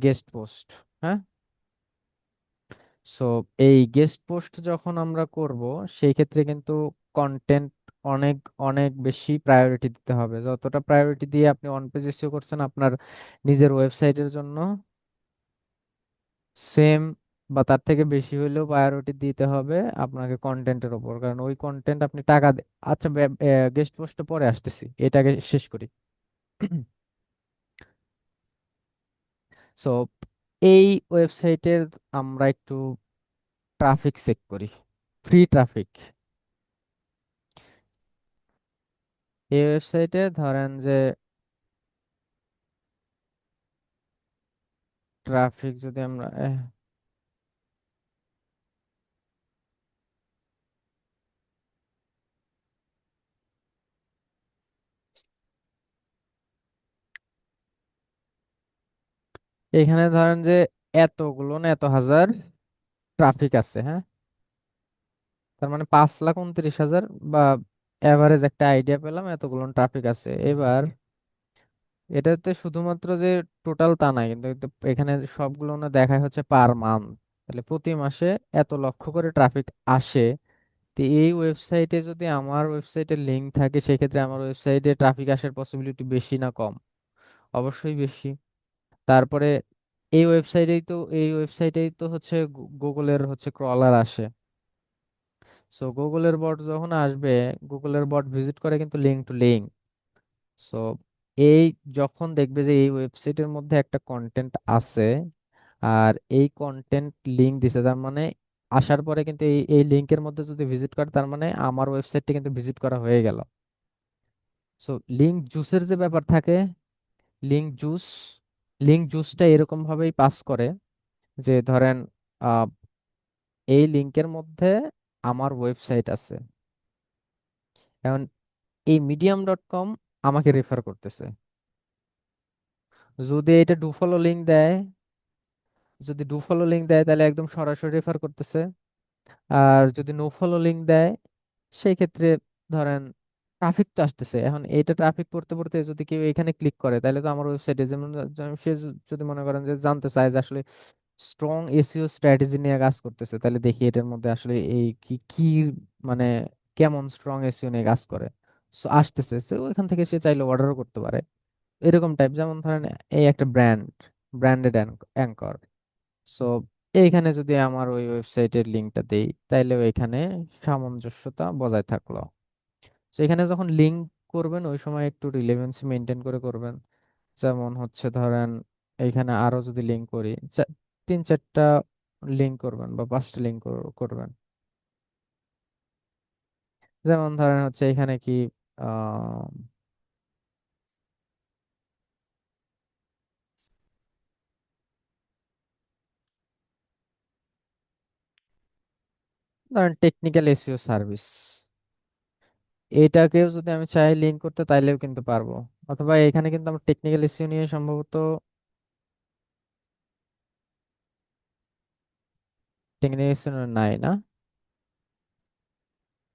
গেস্ট পোস্ট, হ্যাঁ, সো এই গেস্ট পোস্ট যখন আমরা করব, সেই ক্ষেত্রে কিন্তু কন্টেন্ট অনেক অনেক বেশি প্রায়োরিটি দিতে হবে। যতটা প্রায়োরিটি দিয়ে আপনি অন পেজ এসইও করছেন আপনার নিজের ওয়েবসাইটের জন্য, সেম বা তার থেকে বেশি হলেও প্রায়োরিটি দিতে হবে আপনাকে কন্টেন্টের ওপর। কারণ ওই কন্টেন্ট আপনি টাকা আচ্ছা, গেস্ট পোস্টে পরে আসতেছি, এটাকে শেষ করি। সো এই ওয়েবসাইটের আমরা একটু ট্রাফিক চেক করি, ফ্রি ট্রাফিক। এই ওয়েবসাইটে ধরেন যে ট্রাফিক যদি আমরা এখানে ধরেন যে এতগুলো না এত হাজার ট্রাফিক আছে, হ্যাঁ, তার মানে 5,29,000 বা এভারেজ একটা আইডিয়া পেলাম এতগুলো ট্রাফিক আছে। এবার এটাতে শুধুমাত্র যে টোটাল তা নাই, কিন্তু এখানে সবগুলো না দেখায় হচ্ছে পার মান্থ। তাহলে প্রতি মাসে এত লক্ষ করে ট্রাফিক আসে। তো এই ওয়েবসাইটে যদি আমার ওয়েবসাইটের লিংক থাকে, সেক্ষেত্রে আমার ওয়েবসাইটে ট্রাফিক আসার পসিবিলিটি বেশি না কম? অবশ্যই বেশি। তারপরে এই ওয়েবসাইটেই তো হচ্ছে গুগলের হচ্ছে ক্রলার আসে। সো গুগলের বট যখন আসবে, গুগলের বট ভিজিট করে কিন্তু লিঙ্ক টু লিঙ্ক। সো এই যখন দেখবে যে এই ওয়েবসাইটের মধ্যে একটা কন্টেন্ট আছে, আর এই কন্টেন্ট লিঙ্ক দিছে, তার মানে আসার পরে কিন্তু এই এই লিঙ্কের মধ্যে যদি ভিজিট করে, তার মানে আমার ওয়েবসাইটটি কিন্তু ভিজিট করা হয়ে গেল। সো লিঙ্ক জুসের যে ব্যাপার থাকে, লিঙ্ক জুস লিঙ্ক জুসটা এরকম ভাবেই পাস করে যে ধরেন আহ, এই লিংকের মধ্যে আমার ওয়েবসাইট আছে। এখন এই medium.com আমাকে রেফার করতেছে। যদি এটা ডু ফলো লিঙ্ক দেয়, যদি ডু ফলো লিঙ্ক দেয় তাহলে একদম সরাসরি রেফার করতেছে। আর যদি নো ফলো লিঙ্ক দেয়, সেই ক্ষেত্রে ধরেন ট্রাফিক তো আসতেছে। এখন এইটা ট্রাফিক পড়তে পড়তে যদি কেউ এখানে ক্লিক করে, তাহলে তো আমার ওয়েবসাইটে যেমন সে যদি মনে করেন যে জানতে চায় যে আসলে স্ট্রং এসইও স্ট্র্যাটেজি নিয়ে কাজ করতেছে, তাহলে দেখি এটার মধ্যে আসলে এই কি কি মানে কেমন স্ট্রং এসইও নিয়ে কাজ করে। সো আসতেছে, সো ওইখান থেকে সে চাইলে অর্ডারও করতে পারে। এরকম টাইপ, যেমন ধরেন এই একটা ব্র্যান্ডেড অ্যাঙ্কর। সো এইখানে যদি আমার ওই ওয়েবসাইটের লিঙ্কটা দেই, তাইলে এখানে সামঞ্জস্যতা বজায় থাকলো। তো এখানে যখন লিঙ্ক করবেন ওই সময় একটু রিলেভেন্সি মেনটেন করে করবেন। যেমন হচ্ছে ধরেন এইখানে আরো যদি লিঙ্ক করি, 3-4টা লিঙ্ক করবেন বা 5টা লিঙ্ক করবেন। যেমন ধরেন হচ্ছে এখানে কি আহ ধরেন টেকনিক্যাল এসইও সার্ভিস, এটাকেও যদি আমি চাই লিঙ্ক করতে তাইলেও কিন্তু পারবো। অথবা এখানে কিন্তু আমার টেকনিক্যাল এসইও নিয়ে সম্ভবত টেকনিক্যাল এসইও নাই না।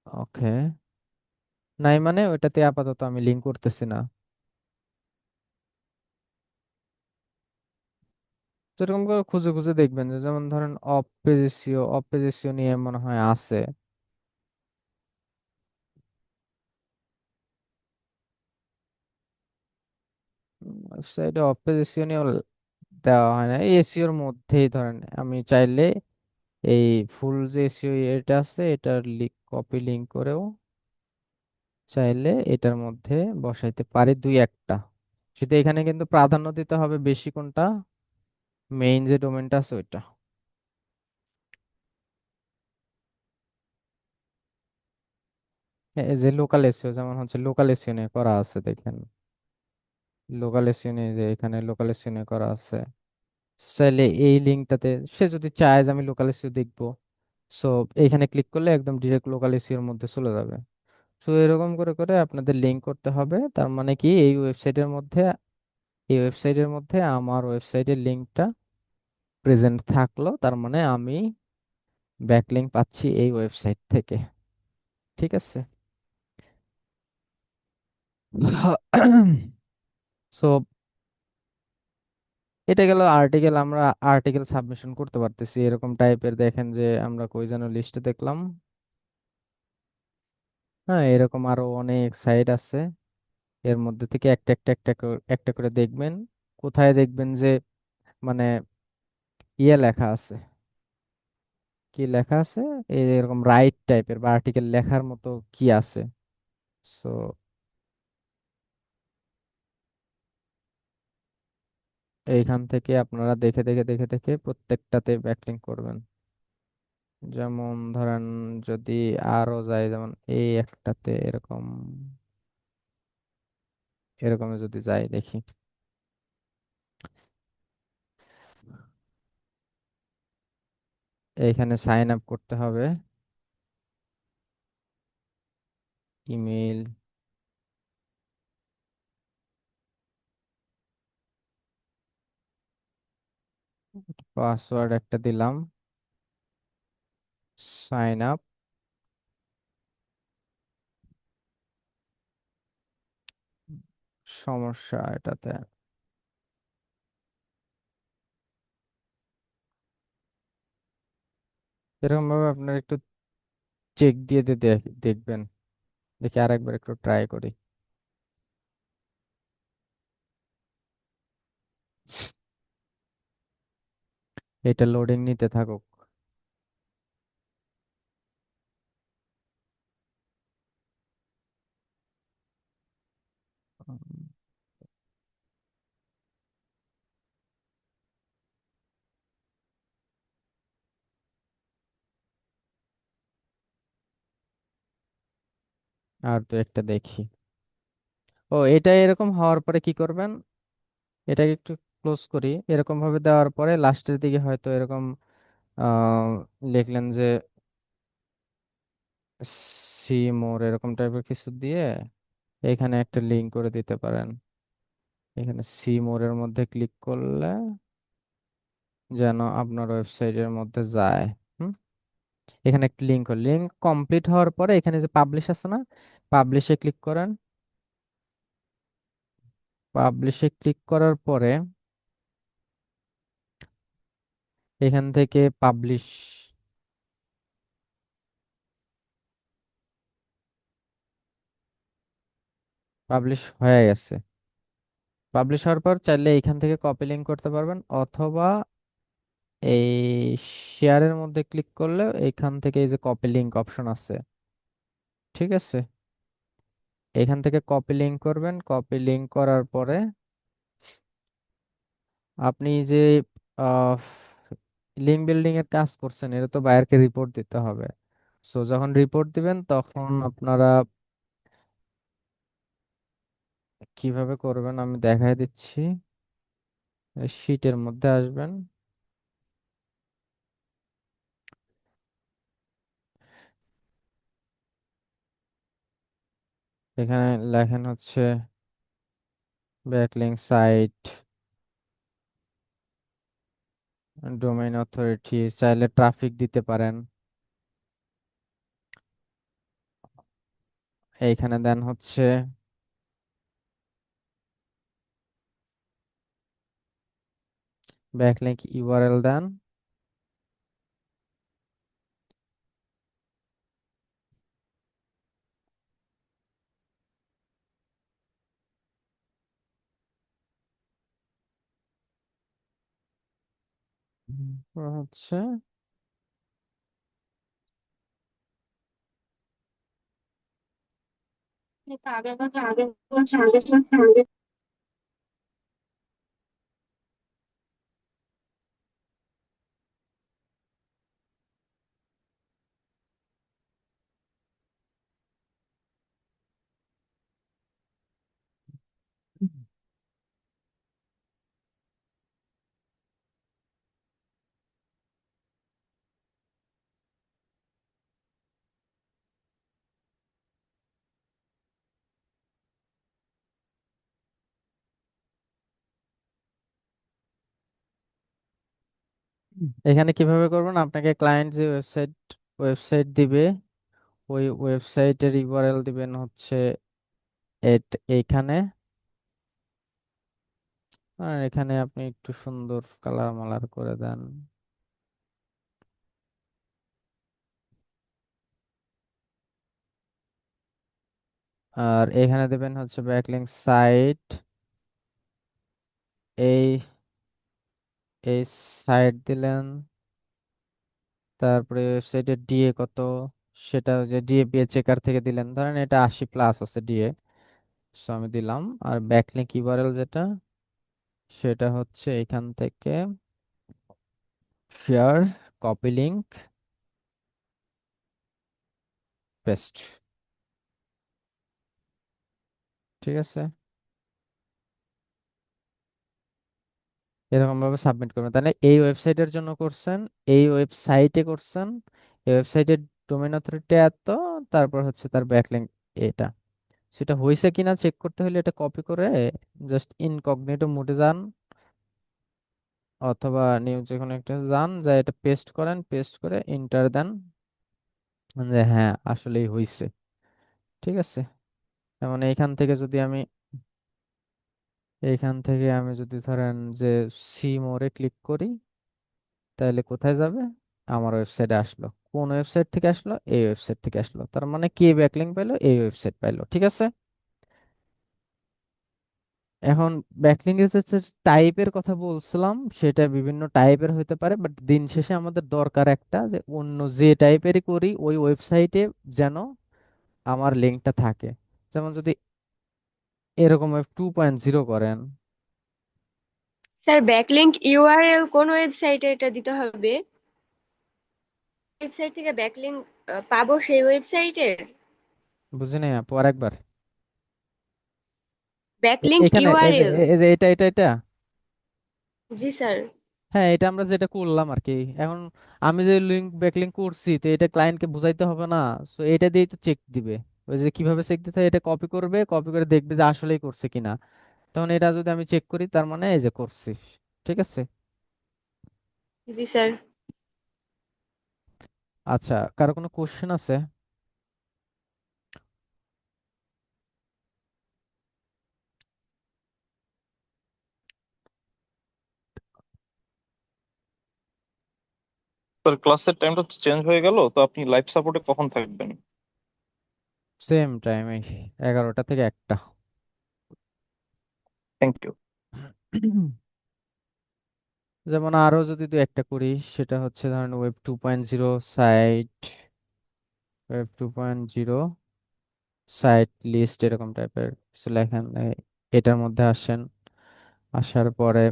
ওকে, নাই মানে ওইটাতে আপাতত আমি লিঙ্ক করতেছি না। তো এরকম করে খুঁজে খুঁজে দেখবেন যে, যেমন ধরেন অপ পেজ এসইও নিয়ে মনে হয় আছে। ওয়েবসাইটে অফ পেজ এসইও নিয়ে দেওয়া হয় না, এই এসইওর মধ্যেই ধরেন আমি চাইলে এই ফুল যে এসইও এটা আছে এটার কপি লিঙ্ক করেও চাইলে এটার মধ্যে বসাইতে পারি দুই একটা। শুধু এখানে কিন্তু প্রাধান্য দিতে হবে বেশি কোনটা, মেইন যে ডোমেনটা আছে ওইটা। এই যে লোকাল এসইও, যেমন হচ্ছে লোকাল এসইও নিয়ে করা আছে দেখেন, লোকাল এসইও নিয়ে যে এখানে লোকাল এসইও নিয়ে করা আছে। চাইলে এই লিঙ্কটাতে সে যদি চায় যে আমি লোকাল এসইও দেখবো, সো এইখানে ক্লিক করলে একদম ডিরেক্ট লোকাল এসইওর মধ্যে চলে যাবে। সো এরকম করে করে আপনাদের লিঙ্ক করতে হবে। তার মানে কি এই ওয়েবসাইটের মধ্যে আমার ওয়েবসাইটের লিঙ্কটা প্রেজেন্ট থাকলো, তার মানে আমি ব্যাকলিঙ্ক পাচ্ছি এই ওয়েবসাইট থেকে। ঠিক আছে। সো এটা গেল আর্টিকেল। আমরা আর্টিকেল সাবমিশন করতে পারতেছি এরকম টাইপের, দেখেন যে আমরা কই যেন লিস্টে দেখলাম। হ্যাঁ, এরকম আরো অনেক সাইট আছে, এর মধ্যে থেকে একটা একটা একটা একটা করে দেখবেন। কোথায় দেখবেন যে মানে ইয়ে লেখা আছে, কি লেখা আছে, এরকম রাইট টাইপের বা আর্টিকেল লেখার মতো কি আছে। সো এইখান থেকে আপনারা দেখে দেখে দেখে দেখে প্রত্যেকটাতে ব্যাকলিঙ্ক করবেন। যেমন ধরেন যদি আরো যায়, যেমন এই একটাতে এরকম এরকম যদি যাই দেখি, এইখানে সাইন আপ করতে হবে, ইমেল, পাসওয়ার্ড একটা দিলাম, সাইন আপ। সমস্যা এটাতে, এরকম ভাবে আপনার একটু চেক দিয়ে দিয়ে দেখবেন। দেখি আরেকবার একটু ট্রাই করি। এটা লোডিং নিতে থাকুক। উম, আর তো একটা দেখি। ও, এটা এরকম হওয়ার পরে কি করবেন, এটাকে একটু ক্লোজ করি। এরকম ভাবে দেওয়ার পরে লাস্টের দিকে হয়তো এরকম আহ লিখলেন যে সি মোর, এরকম টাইপের কিছু দিয়ে এখানে একটা লিঙ্ক করে দিতে পারেন। এখানে সি মোর এর মধ্যে ক্লিক করলে যেন আপনার ওয়েবসাইটের মধ্যে যায়। হুম, এখানে একটা লিঙ্ক কমপ্লিট হওয়ার পরে এখানে যে পাবলিশ আছে না, পাবলিশে ক্লিক করেন। পাবলিশে ক্লিক করার পরে এখান থেকে পাবলিশ হয়ে গেছে। পাবলিশ হওয়ার পর চাইলে এইখান থেকে কপি লিঙ্ক করতে পারবেন, অথবা এই শেয়ারের মধ্যে ক্লিক করলে এইখান থেকে এই যে কপি লিঙ্ক অপশন আছে, ঠিক আছে, এখান থেকে কপি লিঙ্ক করবেন। কপি লিঙ্ক করার পরে আপনি যে লিঙ্ক বিল্ডিং এর কাজ করছেন, এটা তো বায়ারকে রিপোর্ট দিতে হবে। সো যখন রিপোর্ট দিবেন তখন আপনারা কিভাবে করবেন আমি দেখাই দিচ্ছি। শিটের মধ্যে আসবেন, এখানে লেখেন হচ্ছে ব্যাকলিঙ্ক সাইট, ডোমেইন অথরিটি, চাইলে ট্রাফিক দিতে পারেন। এইখানে দেন হচ্ছে ব্যাকলিঙ্ক ইউআরএল দেন, হচ্ছে এখানে কিভাবে করবেন, আপনাকে ক্লায়েন্ট যে ওয়েবসাইট দিবে, ওই ওয়েবসাইটের ইউআরএল দিবেন হচ্ছে এইখানে। আর এখানে আপনি একটু সুন্দর কালার মালার করে দেন। আর এখানে দেবেন হচ্ছে ব্যাকলিঙ্ক সাইট, এই এই সাইট দিলেন, তারপরে ওয়েবসাইটের ডিএ কত, সেটা যে ডিএ চেকার থেকে দিলেন, ধরেন এটা 80+ আছে ডিএ, সো আমি দিলাম। আর ব্যাকলিঙ্ক ইউআরএল যেটা, সেটা হচ্ছে এখান থেকে শেয়ার, কপি লিঙ্ক, পেস্ট, ঠিক আছে, এরকম ভাবে সাবমিট করবেন। তাহলে এই ওয়েবসাইটের জন্য করছেন, এই ওয়েবসাইটে করছেন, এই ওয়েবসাইটের ডোমেইন অথরিটি এত, তারপর হচ্ছে তার ব্যাকলিঙ্ক এটা, সেটা হয়েছে কিনা চেক করতে হলে এটা কপি করে জাস্ট ইনকগনিটো মোডে যান, অথবা নিউ যে কোনো একটা যান, যা এটা পেস্ট করেন, পেস্ট করে এন্টার দেন, যে হ্যাঁ আসলেই হয়েছে, ঠিক আছে। যেমন এইখান থেকে আমি যদি ধরেন যে সি মোরে ক্লিক করি, তাহলে কোথায় যাবে, আমার ওয়েবসাইটে আসলো। কোন ওয়েবসাইট থেকে আসলো, এই ওয়েবসাইট থেকে আসলো, তার মানে কে ব্যাকলিঙ্ক পাইলো, এই ওয়েবসাইট পাইলো, ঠিক আছে। এখন ব্যাকলিঙ্কের যে টাইপের কথা বলছিলাম, সেটা বিভিন্ন টাইপের হতে পারে, বাট দিন শেষে আমাদের দরকার একটা, যে অন্য যে টাইপেরই করি ওই ওয়েবসাইটে যেন আমার লিঙ্কটা থাকে। যেমন যদি এরকম 2.0 করেন, স্যার ব্যাকলিংক ইউআরএল কোন ওয়েবসাইটে এটা দিতে হবে? ওয়েবসাইট থেকে ব্যাকলিংক পাবো সেই ওয়েবসাইটের? বুঝি নাই আপু, আরেকবার। ব্যাকলিংক এখানে এই যে ইউআরএল। এই যে এটা জি স্যার। হ্যাঁ, এটা আমরা যেটা করলাম আর কি। এখন আমি যে ব্যাকলিঙ্ক করছি, তো এটা ক্লায়েন্টকে বুঝাইতে হবে না, সো এটা দিয়েই তো চেক দিবে। ওই যে কিভাবে চেক দিতে হয়, এটা কপি করবে, কপি করে দেখবে যে আসলেই করছে কিনা। তখন এটা যদি আমি চেক করি, তার মানে এই যে করছি, ঠিক আছে। জি স্যার। আচ্ছা, কারো কোনো কোশ্চেন আছে? স্যার ক্লাসের টাইমটা তো চেঞ্জ হয়ে গেল, তো আপনি লাইভ সাপোর্টে কখন থাকবেন? সেম টাইমে, 11টা থেকে 1টা। Thank you. যেমন আরো যদি দু একটা করি, সেটা হচ্ছে ধরেন web 2.0 site, web 2.0 site list এরকম টাইপের কিছু লেখেন। এটার মধ্যে আসেন, আসার পরে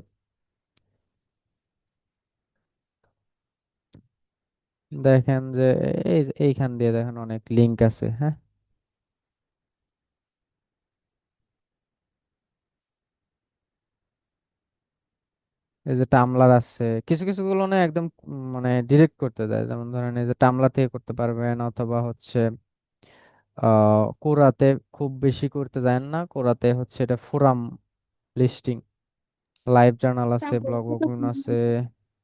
দেখেন যে এইখান দিয়ে দেখেন অনেক লিংক আছে, হ্যাঁ। এই যে টামলার আছে, কিছু কিছু গুলো না একদম মানে ডিরেক্ট করতে দেয়। যেমন ধরেন এই যে টামলার থেকে করতে পারবেন, অথবা হচ্ছে কোরাতে খুব বেশি করতে যায় না, কোরাতে হচ্ছে এটা ফোরাম লিস্টিং, লাইভ জার্নাল আছে, ব্লগ বকগুলো আছে।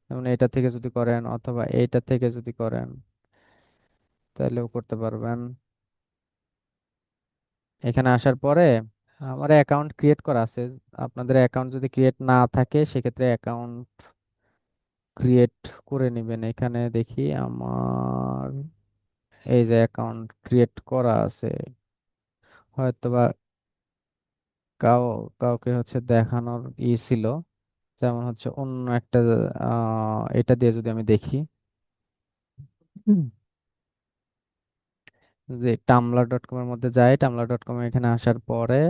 যেমন এটা থেকে যদি করেন অথবা এইটা থেকে যদি করেন তাহলেও করতে পারবেন। এখানে আসার পরে আমার অ্যাকাউন্ট ক্রিয়েট করা আছে। আপনাদের অ্যাকাউন্ট যদি ক্রিয়েট না থাকে সেক্ষেত্রে অ্যাকাউন্ট ক্রিয়েট করে নেবেন। এখানে দেখি আমার এই যে অ্যাকাউন্ট ক্রিয়েট করা আছে, হয়তোবা কাউ কাউকে হচ্ছে দেখানোর ছিল। যেমন হচ্ছে অন্য একটা এটা দিয়ে যদি আমি দেখি, হুম, যে টামলার.কম এর মধ্যে যাই, টামলার.কম এখানে আসার পরে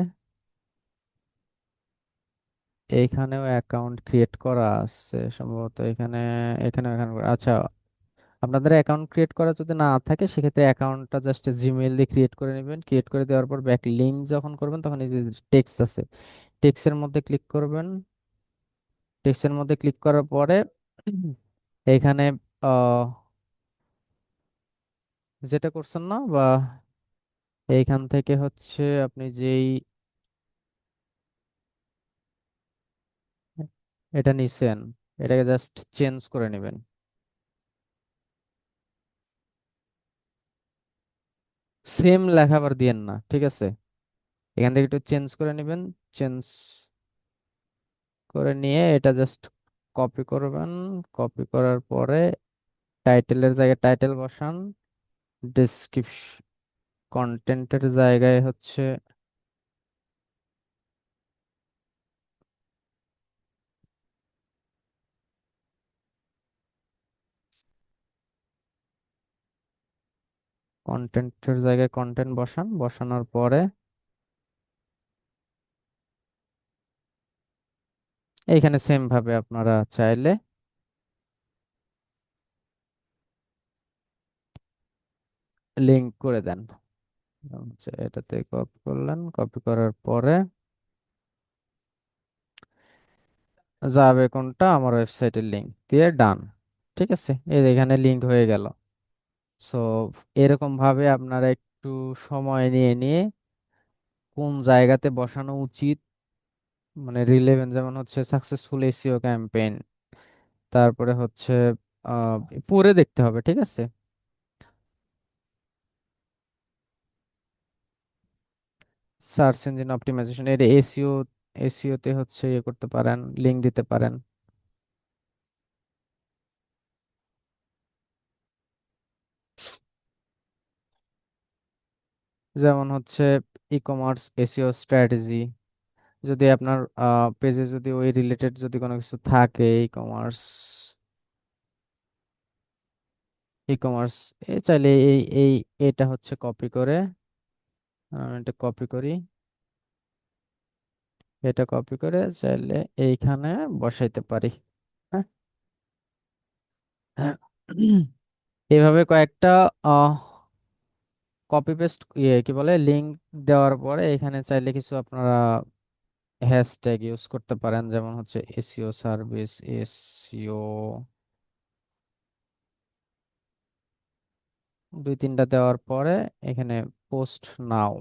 এইখানেও অ্যাকাউন্ট ক্রিয়েট করা আছে সম্ভবত। এখানে এখানে এখানে আচ্ছা, আপনাদের অ্যাকাউন্ট ক্রিয়েট করা যদি না থাকে সেক্ষেত্রে অ্যাকাউন্টটা জাস্ট জিমেইল দিয়ে ক্রিয়েট করে নেবেন। ক্রিয়েট করে দেওয়ার পর ব্যাক লিঙ্ক যখন করবেন তখন এই যে টেক্সট আছে, টেক্সটের মধ্যে ক্লিক করবেন। টেক্সটের মধ্যে ক্লিক করার পরে এখানে আহ যেটা করছেন না, বা এইখান থেকে হচ্ছে আপনি যেই এটা নিছেন এটাকে জাস্ট চেঞ্জ করে নেবেন। সেম লেখা আবার দিয়েন না, ঠিক আছে। এখান থেকে একটু চেঞ্জ করে নেবেন। চেঞ্জ করে নিয়ে এটা জাস্ট কপি করবেন। কপি করার পরে টাইটেলের জায়গায় টাইটেল বসান, ডেসক্রিপশন কন্টেন্টের জায়গায় হচ্ছে কন্টেন্টের জায়গায় কন্টেন্ট বসান। বসানোর পরে এইখানে সেম ভাবে আপনারা চাইলে লিংক করে দেন। হচ্ছে এটাতে কপি করলেন, কপি করার পরে যাবে কোনটা, আমার ওয়েবসাইটের লিংক দিয়ে ডান। ঠিক আছে, এই যে এখানে লিংক হয়ে গেল। সো এরকম ভাবে আপনারা একটু সময় নিয়ে নিয়ে কোন জায়গাতে বসানো উচিত, মানে রিলেভেন্ট, যেমন হচ্ছে সাকসেসফুল এসইও ক্যাম্পেইন, তারপরে হচ্ছে আহ পড়ে দেখতে হবে, ঠিক আছে। সার্চ ইঞ্জিন অপটিমাইজেশন, এটা এসইও, এসইও তে হচ্ছে ইয়ে করতে পারেন, লিংক দিতে পারেন। যেমন হচ্ছে ই কমার্স এসইও স্ট্র্যাটেজি, যদি আপনার পেজে যদি ওই রিলেটেড যদি কোনো কিছু থাকে, ই কমার্স, ই কমার্স, চাইলে এই এটা হচ্ছে কপি করে, এটা কপি করি, এটা কপি করে চাইলে এইখানে বসাইতে পারি, হ্যাঁ। এইভাবে কয়েকটা কপি পেস্ট ইয়ে কি বলে লিংক দেওয়ার পরে এখানে চাইলে কিছু আপনারা হ্যাশট্যাগ ইউজ করতে পারেন। যেমন হচ্ছে এসইও সার্ভিস, এসইও, দুই তিনটা দেওয়ার পরে এখানে পোস্ট নাও,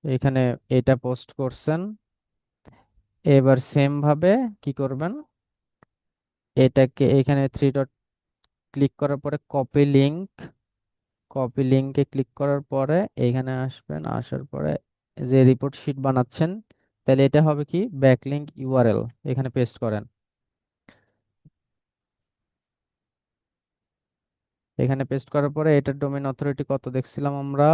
এখানে এটা পোস্ট করছেন। এবার সেম ভাবে কি করবেন, এটাকে এখানে থ্রি ডট ক্লিক করার পরে কপি লিংক, কপি লিংকে ক্লিক করার পরে এখানে আসবেন। আসার পরে যে রিপোর্ট শিট বানাচ্ছেন, তাহলে এটা হবে কি ব্যাকলিংক ইউআরএল, এখানে পেস্ট করেন। এখানে পেস্ট করার পরে এটার ডোমেইন অথরিটি কত দেখছিলাম আমরা,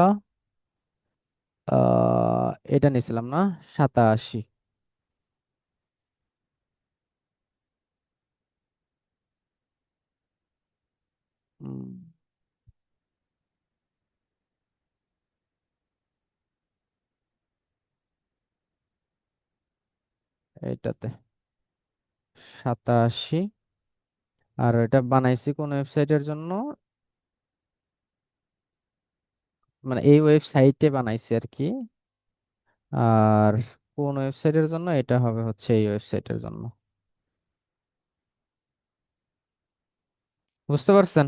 এটা নিছিলাম না, 87। উম, এইটাতে 87। আর এটা বানাইছি কোন ওয়েবসাইটের জন্য, মানে এই ওয়েবসাইটে বানাইছি আর কি। আর কোন ওয়েবসাইটের জন্য, এটা হবে হচ্ছে এই ওয়েবসাইটের জন্য। বুঝতে পারছেন?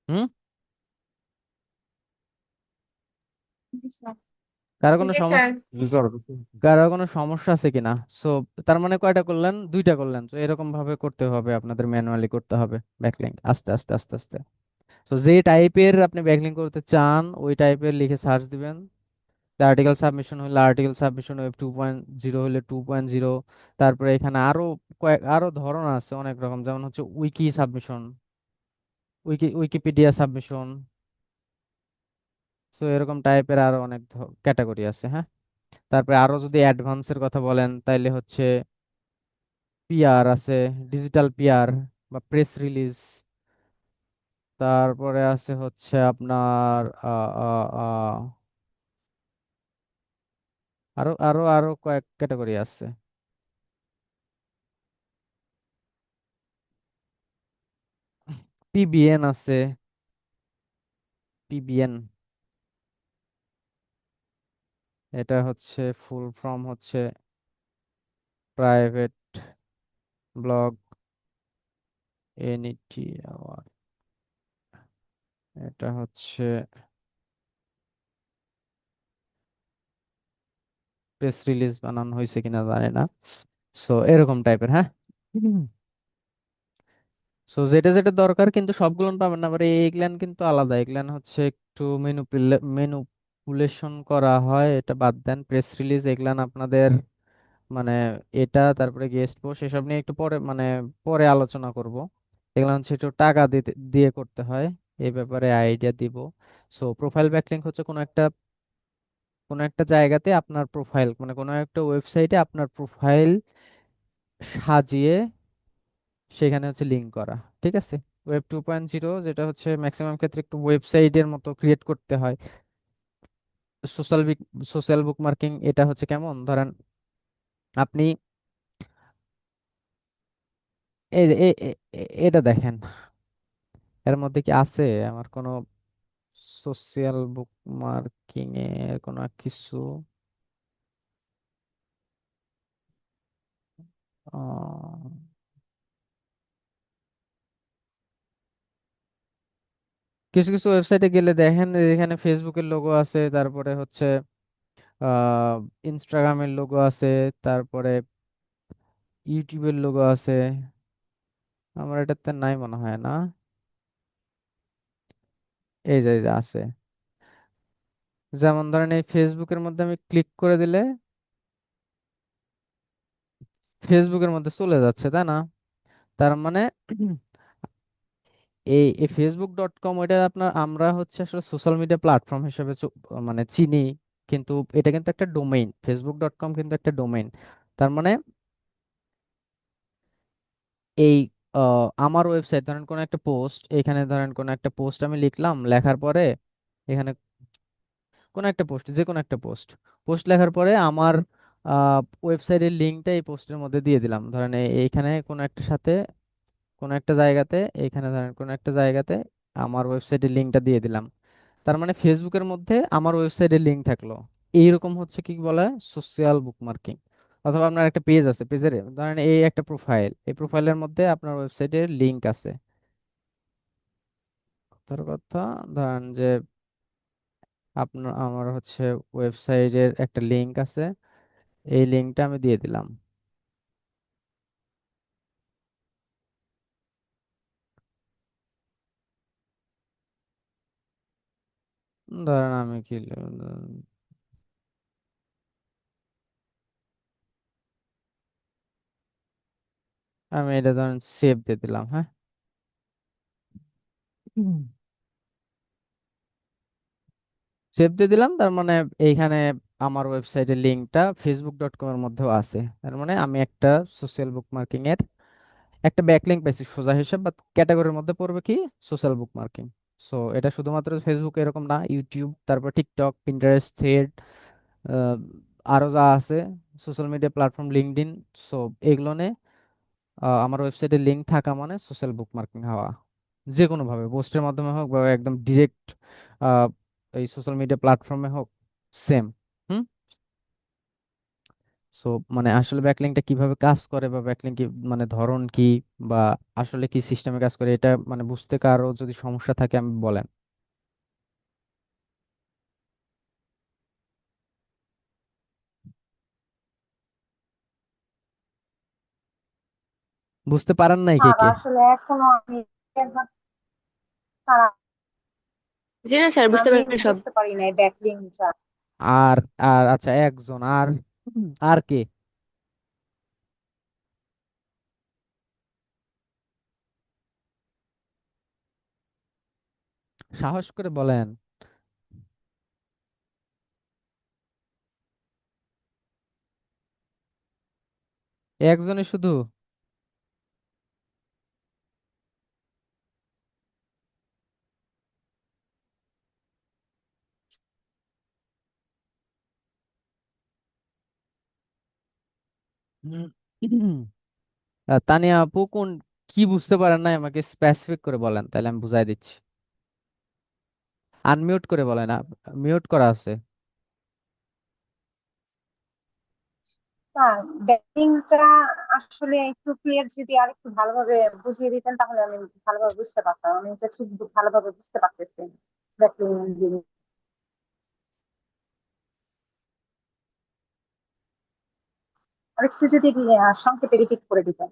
হুম। কারো কোনো জি স্যার। সমস্যা, ইউজার কারো কোনো সমস্যা আছে কিনা? সো তার মানে কয়টা করলেন, দুইটা করলেন। তো এরকম ভাবে করতে হবে, আপনাদের ম্যানুয়ালি করতে হবে ব্যাকলিংক আস্তে আস্তে আস্তে আস্তে। তো যে টাইপের আপনি ব্যাকলিংক করতে চান ওই টাইপের লিখে সার্চ দিবেন। আর্টিকেল সাবমিশন হলে আর্টিকেল সাবমিশন, ওয়েব 2.0 হলে 2.0। তারপরে এখানে আরো আরো ধরন আছে অনেক রকম, যেমন হচ্ছে উইকি সাবমিশন, উইকিপিডিয়া সাবমিশন। তো এরকম টাইপের আরো অনেক ক্যাটাগরি আছে, হ্যাঁ। তারপরে আরো যদি অ্যাডভান্সের কথা বলেন তাইলে হচ্ছে পিআর আছে, ডিজিটাল পিআর বা প্রেস রিলিজ। তারপরে আছে হচ্ছে আপনার আরো আরো আরো কয়েক ক্যাটাগরি আছে। পিবিএন আছে, পিবিএন, এটা হচ্ছে ফুল ফর্ম হচ্ছে প্রাইভেট ব্লগ এনইটি। এটা হচ্ছে প্রেস রিলিজ বানানো হয়েছে কিনা জানি না। সো এরকম টাইপের, হ্যাঁ। সো যেটা যেটা দরকার কিন্তু সবগুলো পাবেন না, আবার এইগুলান কিন্তু আলাদা, এগুলান হচ্ছে একটু মেনুপুলেশন করা হয়, এটা বাদ দেন। প্রেস রিলিজ এগুলান আপনাদের মানে এটা, তারপরে গেস্ট পোস্ট এসব নিয়ে একটু পরে মানে পরে আলোচনা করব। এগুলো হচ্ছে একটু টাকা দিতে দিয়ে করতে হয়, এই ব্যাপারে আইডিয়া দিব। সো প্রোফাইল ব্যাকলিংক হচ্ছে কোনো একটা জায়গাতে আপনার প্রোফাইল, মানে কোনো একটা ওয়েবসাইটে আপনার প্রোফাইল সাজিয়ে সেখানে হচ্ছে লিঙ্ক করা, ঠিক আছে। ওয়েব 2.0 যেটা হচ্ছে ম্যাক্সিমাম ক্ষেত্রে একটু ওয়েবসাইটের মতো ক্রিয়েট করতে হয়। সোশ্যাল সোশ্যাল বুক মার্কিং এটা হচ্ছে কেমন, ধরেন আপনি এই যে এটা দেখেন, এর মধ্যে কি আছে আমার কোনো সোশ্যাল বুক মার্কিং এর কোনো কিছু? আহ, কিছু কিছু ওয়েবসাইটে গেলে দেখেন যে এখানে ফেসবুকের লোগো আছে, তারপরে হচ্ছে আহ ইনস্টাগ্রামের লোগো আছে, তারপরে ইউটিউবের লোগো আছে। আমার এটাতে নাই মনে হয় না। এই যে আছে, যেমন ধরেন এই ফেসবুকের মধ্যে আমি ক্লিক করে দিলে ফেসবুকের মধ্যে চলে যাচ্ছে, তাই না? তার মানে এই ফেসবুক.com ওইটা আপনার, আমরা হচ্ছে আসলে সোশ্যাল মিডিয়া প্ল্যাটফর্ম হিসেবে মানে চিনি, কিন্তু এটা কিন্তু একটা ডোমেইন, ফেসবুক.com কিন্তু একটা ডোমেইন। তার মানে এই আমার ওয়েবসাইট, ধরেন কোন একটা পোস্ট, এখানে ধরেন কোন একটা পোস্ট আমি লিখলাম, লেখার পরে এখানে কোন একটা পোস্ট, যে কোনো একটা পোস্ট, পোস্ট লেখার পরে আমার ওয়েবসাইটের লিঙ্কটা এই পোস্টের মধ্যে দিয়ে দিলাম, ধরেন এইখানে কোন একটা সাথে কোন একটা জায়গাতে, এইখানে ধরেন কোন একটা জায়গাতে আমার ওয়েবসাইটের লিঙ্কটা দিয়ে দিলাম। তার মানে ফেসবুকের মধ্যে আমার ওয়েবসাইটের লিঙ্ক থাকলো। এইরকম হচ্ছে কি বলা হয় সোশ্যাল বুকমার্কিং। অথবা আপনার একটা পেজ আছে, পেজের ধরেন এই একটা প্রোফাইল, এই প্রোফাইলের মধ্যে আপনার ওয়েবসাইটের লিঙ্ক আছে। তার কথা ধরেন যে আপনার আমার হচ্ছে ওয়েবসাইটের একটা লিঙ্ক আছে, এই লিঙ্কটা আমি দিয়ে দিলাম। ধরেন আমি কি আমি এটা ধরেন সেভ দিয়ে দিলাম, হ্যাঁ। সেভ দিয়ে দিলাম, তার মানে এইখানে আমার ওয়েবসাইটের লিঙ্কটা facebook.com এর মধ্যেও আছে। তার মানে আমি একটা সোশ্যাল বুকমার্কিং এর একটা ব্যাকলিংক পাইছি সোজা হিসাব, বা ক্যাটাগরির মধ্যে পড়বে কি সোশ্যাল বুকমার্কিং। সো এটা শুধুমাত্র ফেসবুক এরকম না, ইউটিউব, তারপর টিকটক, পিন্টারেস্ট, থ্রেড, আরো যা আছে social media platform, LinkedIn. So এগুলো আমার ওয়েবসাইটে লিংক থাকা মানে সোশ্যাল বুকমার্কিং হওয়া, যে কোনো ভাবে, পোস্টের মাধ্যমে হোক বা একদম ডিরেক্ট এই সোশ্যাল মিডিয়া প্ল্যাটফর্মে হোক, সেম। হুম। সো মানে আসলে ব্যাকলিংটা কিভাবে কাজ করে, বা ব্যাকলিং কি মানে ধরন কি, বা আসলে কি সিস্টেমে কাজ করে, এটা মানে বুঝতে কারো যদি সমস্যা থাকে আমি বলেন। বুঝতে পারেন নাই কে আর কে? আসলে এখনো আমি ছাড়া জি না স্যার, বুঝতে আমি পারি সব। বুঝতে পারি না ব্যাকলিংটা। আর আর আচ্ছা, একজন আর, আর কে? সাহস করে বলেন। একজনই শুধু? হুম। তানিয়া আপু, কোন কি বুঝতে পারেন নাই আমাকে স্পেসিফিক করে বলেন, তাহলে আমি বুঝাই দিচ্ছি। আনমিউট করে বলেন, মিউট করা আছে। হ্যাঁ, ব্যাকলিংটা আসলে একটু ক্লিয়ার যদি আর একটু ভালোভাবে বুঝিয়ে দিতেন তাহলে আমি ভালোভাবে বুঝতে পারতাম। আমি এটা ঠিক ভালোভাবে বুঝতে পারতেছি ব্যাকলিং জিনিস। আর একটু যদি সংক্ষেপে রিপিট করে দিতেন।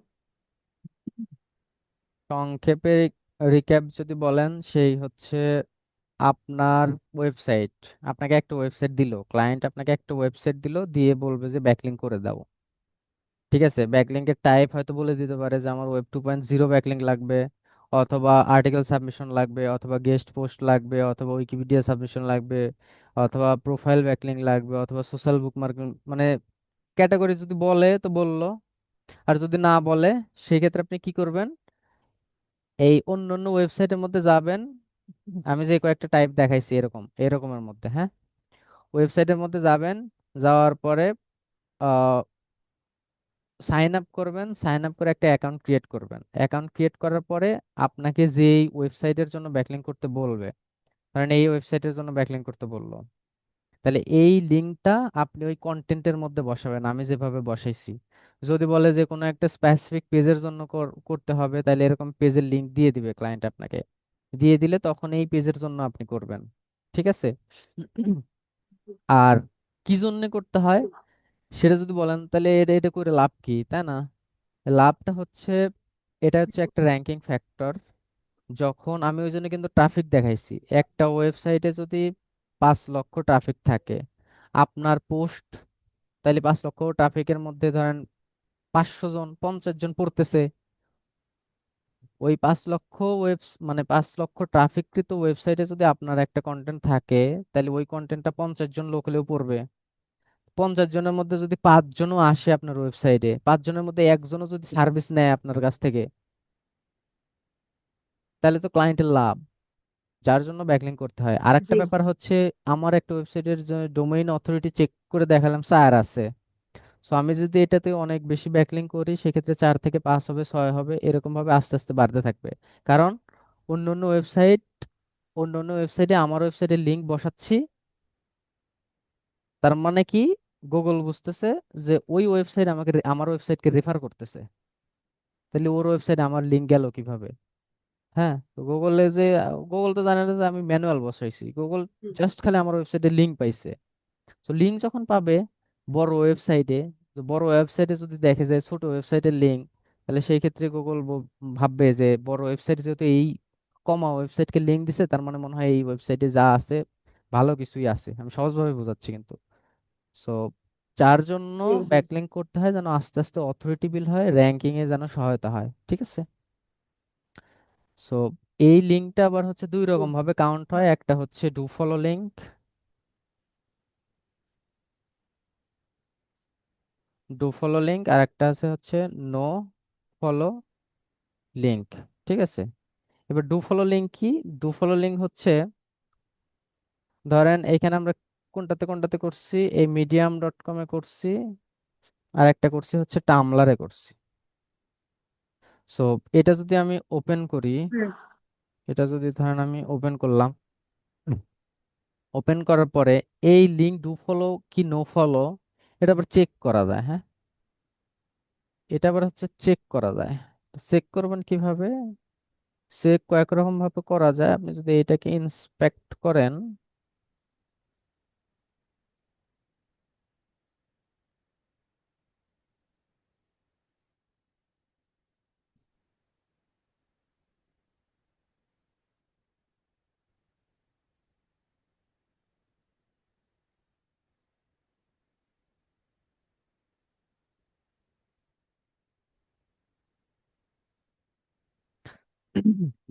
সংক্ষেপে রিক্যাপ যদি বলেন, সেই হচ্ছে আপনার ওয়েবসাইট, আপনাকে একটা ওয়েবসাইট দিল, ক্লায়েন্ট আপনাকে একটা ওয়েবসাইট দিল, দিয়ে বলবে যে ব্যাকলিং করে দাও। ঠিক আছে, ব্যাকলিংকের টাইপ হয়তো বলে দিতে পারে যে আমার ওয়েব 2.0 ব্যাকলিং লাগবে, অথবা আর্টিকেল সাবমিশন লাগবে, অথবা গেস্ট পোস্ট লাগবে, অথবা উইকিপিডিয়া সাবমিশন লাগবে, অথবা প্রোফাইল ব্যাকলিং লাগবে, অথবা সোশ্যাল বুকমার্কিং, মানে ক্যাটাগরি যদি বলে তো বললো। আর যদি না বলে, সেক্ষেত্রে আপনি কি করবেন, এই অন্য অন্য ওয়েবসাইটের মধ্যে যাবেন। আমি যে কয়েকটা টাইপ দেখাইছি এরকম এরকমের মধ্যে, হ্যাঁ, ওয়েবসাইটের মধ্যে যাবেন, যাওয়ার পরে সাইন আপ করবেন, সাইন আপ করে একটা অ্যাকাউন্ট ক্রিয়েট করবেন। অ্যাকাউন্ট ক্রিয়েট করার পরে আপনাকে যেই ওয়েবসাইটের জন্য ব্যাকলিং করতে বলবে, কারণ এই ওয়েবসাইটের জন্য ব্যাকলিং করতে বললো, তাহলে এই লিঙ্কটা আপনি ওই কন্টেন্টের মধ্যে বসাবেন, আমি যেভাবে বসাইছি। যদি বলে যে কোনো একটা স্পেসিফিক পেজের জন্য করতে হবে, তাহলে এরকম পেজের লিঙ্ক দিয়ে দিবে ক্লায়েন্ট আপনাকে, দিয়ে দিলে তখন এই পেজের জন্য আপনি করবেন। ঠিক আছে? আর কি জন্য করতে হয় সেটা যদি বলেন, তাহলে এটা এটা করে লাভ কি, তাই না? লাভটা হচ্ছে, এটা হচ্ছে একটা র্যাঙ্কিং ফ্যাক্টর। যখন আমি ওই জন্য কিন্তু ট্রাফিক দেখাইছি, একটা ওয়েবসাইটে যদি 5 লক্ষ ট্রাফিক থাকে, আপনার পোস্ট, তাহলে 5 লক্ষ ট্রাফিকের মধ্যে ধরেন 500 জন, 50 জন পড়তেছে। ওই 5 লক্ষ মানে 5 লক্ষ ট্রাফিককৃত ওয়েবসাইটে যদি আপনার একটা কন্টেন্ট থাকে, তাহলে ওই কন্টেন্টটা 50 জন লোক হলেও পড়বে। 50 জনের মধ্যে যদি 5 জনও আসে আপনার ওয়েবসাইটে, 5 জনের মধ্যে একজনও যদি সার্ভিস নেয় আপনার কাছ থেকে, তাহলে তো ক্লায়েন্টের লাভ। যার জন্য ব্যাকলিং করতে হয়। আর একটা জি। ব্যাপার হচ্ছে, আমার একটা ওয়েবসাইটের ডোমেইন অথরিটি চেক করে দেখালাম 4 আছে। সো আমি যদি এটাতে অনেক বেশি ব্যাকলিং করি, সেক্ষেত্রে 4 থেকে 5 হবে, 6 হবে, এরকম ভাবে আস্তে আস্তে বাড়তে থাকবে। কারণ অন্য অন্য ওয়েবসাইট অন্য অন্য ওয়েবসাইটে আমার ওয়েবসাইটের লিংক বসাচ্ছি, তার মানে কি, গুগল বুঝতেছে যে ওই ওয়েবসাইট আমাকে আমার ওয়েবসাইটকে রেফার করতেছে, তাহলে ওর ওয়েবসাইটে আমার লিংক গেল কিভাবে? হ্যাঁ, তো গুগলে যে, গুগল তো জানে না যে আমি ম্যানুয়াল বসাইছি, গুগল জাস্ট খালি আমার ওয়েবসাইটে লিংক পাইছে। তো লিঙ্ক যখন পাবে বড় ওয়েবসাইটে, তো বড় ওয়েবসাইটে যদি দেখে যায় ছোট ওয়েবসাইটের লিঙ্ক, তাহলে সেই ক্ষেত্রে গুগল ভাববে যে বড় ওয়েবসাইট যেহেতু এই কমা ওয়েবসাইটকে লিঙ্ক দিছে, তার মানে মনে হয় এই ওয়েবসাইটে যা আছে ভালো কিছুই আছে। আমি সহজভাবে বোঝাচ্ছি কিন্তু। সো যার জন্য জি জি। ব্যাকলিঙ্ক করতে হয় যেন আস্তে আস্তে অথরিটি বিল হয়, র্যাঙ্কিং এ যেন সহায়তা হয়। ঠিক আছে? সো এই লিঙ্কটা আবার হচ্ছে দুই রকম ভাবে কাউন্ট হয়, একটা হচ্ছে ডু ফলো লিঙ্ক, আর একটা আছে হচ্ছে নো ফলো লিঙ্ক। ঠিক আছে, এবার ডু ফলো লিঙ্ক কি? ডু ফলো লিঙ্ক হচ্ছে, ধরেন এইখানে আমরা কোনটাতে কোনটাতে করছি, এই medium.com এ করছি, আর একটা করছি হচ্ছে টামলারে করছি। সো এটা যদি আমি ওপেন করি, হুম। এটা যদি ধরেন আমি ওপেন করলাম, ওপেন করার পরে এই লিঙ্ক ডু ফলো কি নো ফলো এটা আবার চেক করা যায়। হ্যাঁ, এটা আবার হচ্ছে চেক করা যায়। চেক করবেন কিভাবে? চেক কয়েক রকম ভাবে করা যায়। আপনি যদি এটাকে ইন্সপেক্ট করেন,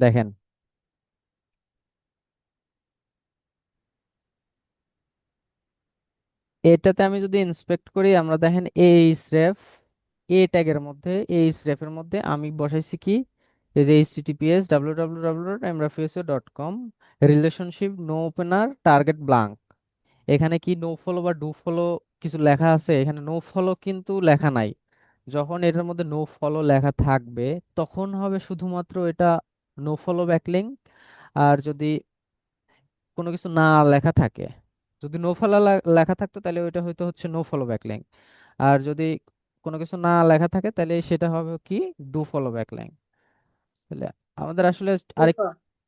দেখেন এটাতে আমি যদি ইন্সপেক্ট করি, আমরা দেখেন এইচরেফ এ ট্যাগের মধ্যে, এইচরেফের মধ্যে আমি বসাইছি কি, এই যে https www.emrafeso.com relationship no opener target blank. এখানে কি নো ফলো বা ডু ফলো কিছু লেখা আছে? এখানে নো ফলো কিন্তু লেখা নাই। যখন এটার মধ্যে নো ফলো লেখা থাকবে তখন হবে শুধুমাত্র এটা নো ফলো ব্যাকলিঙ্ক। আর যদি কোনো কিছু না লেখা থাকে, যদি নো ফলো লেখা থাকতো তাহলে ওইটা হয়তো হচ্ছে নো ফলো ব্যাকলিঙ্ক। আর যদি কোনো কিছু না লেখা থাকে তাহলে সেটা হবে কি ডু ফলো ব্যাকলিঙ্ক। তাহলে আমাদের আসলে আরেক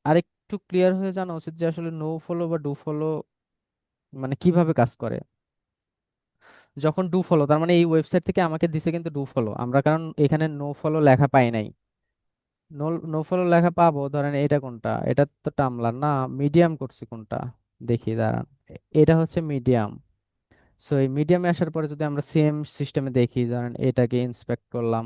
আরেকটু ক্লিয়ার হয়ে জানা উচিত যে আসলে নো ফলো বা ডু ফলো মানে কিভাবে কাজ করে। যখন ডু ফলো, তার মানে এই ওয়েবসাইট থেকে আমাকে দিছে কিন্তু ডু ফলো, আমরা কারণ এখানে নো ফলো লেখা পাই নাই। নো নো ফলো লেখা পাবো, ধরেন এটা কোনটা, এটা তো টামলার না, মিডিয়াম করছি কোনটা, দেখি দাঁড়ান। এটা হচ্ছে মিডিয়াম। সো এই মিডিয়ামে আসার পরে যদি আমরা সেম সিস্টেমে দেখি, ধরেন এটাকে ইন্সপেক্ট করলাম,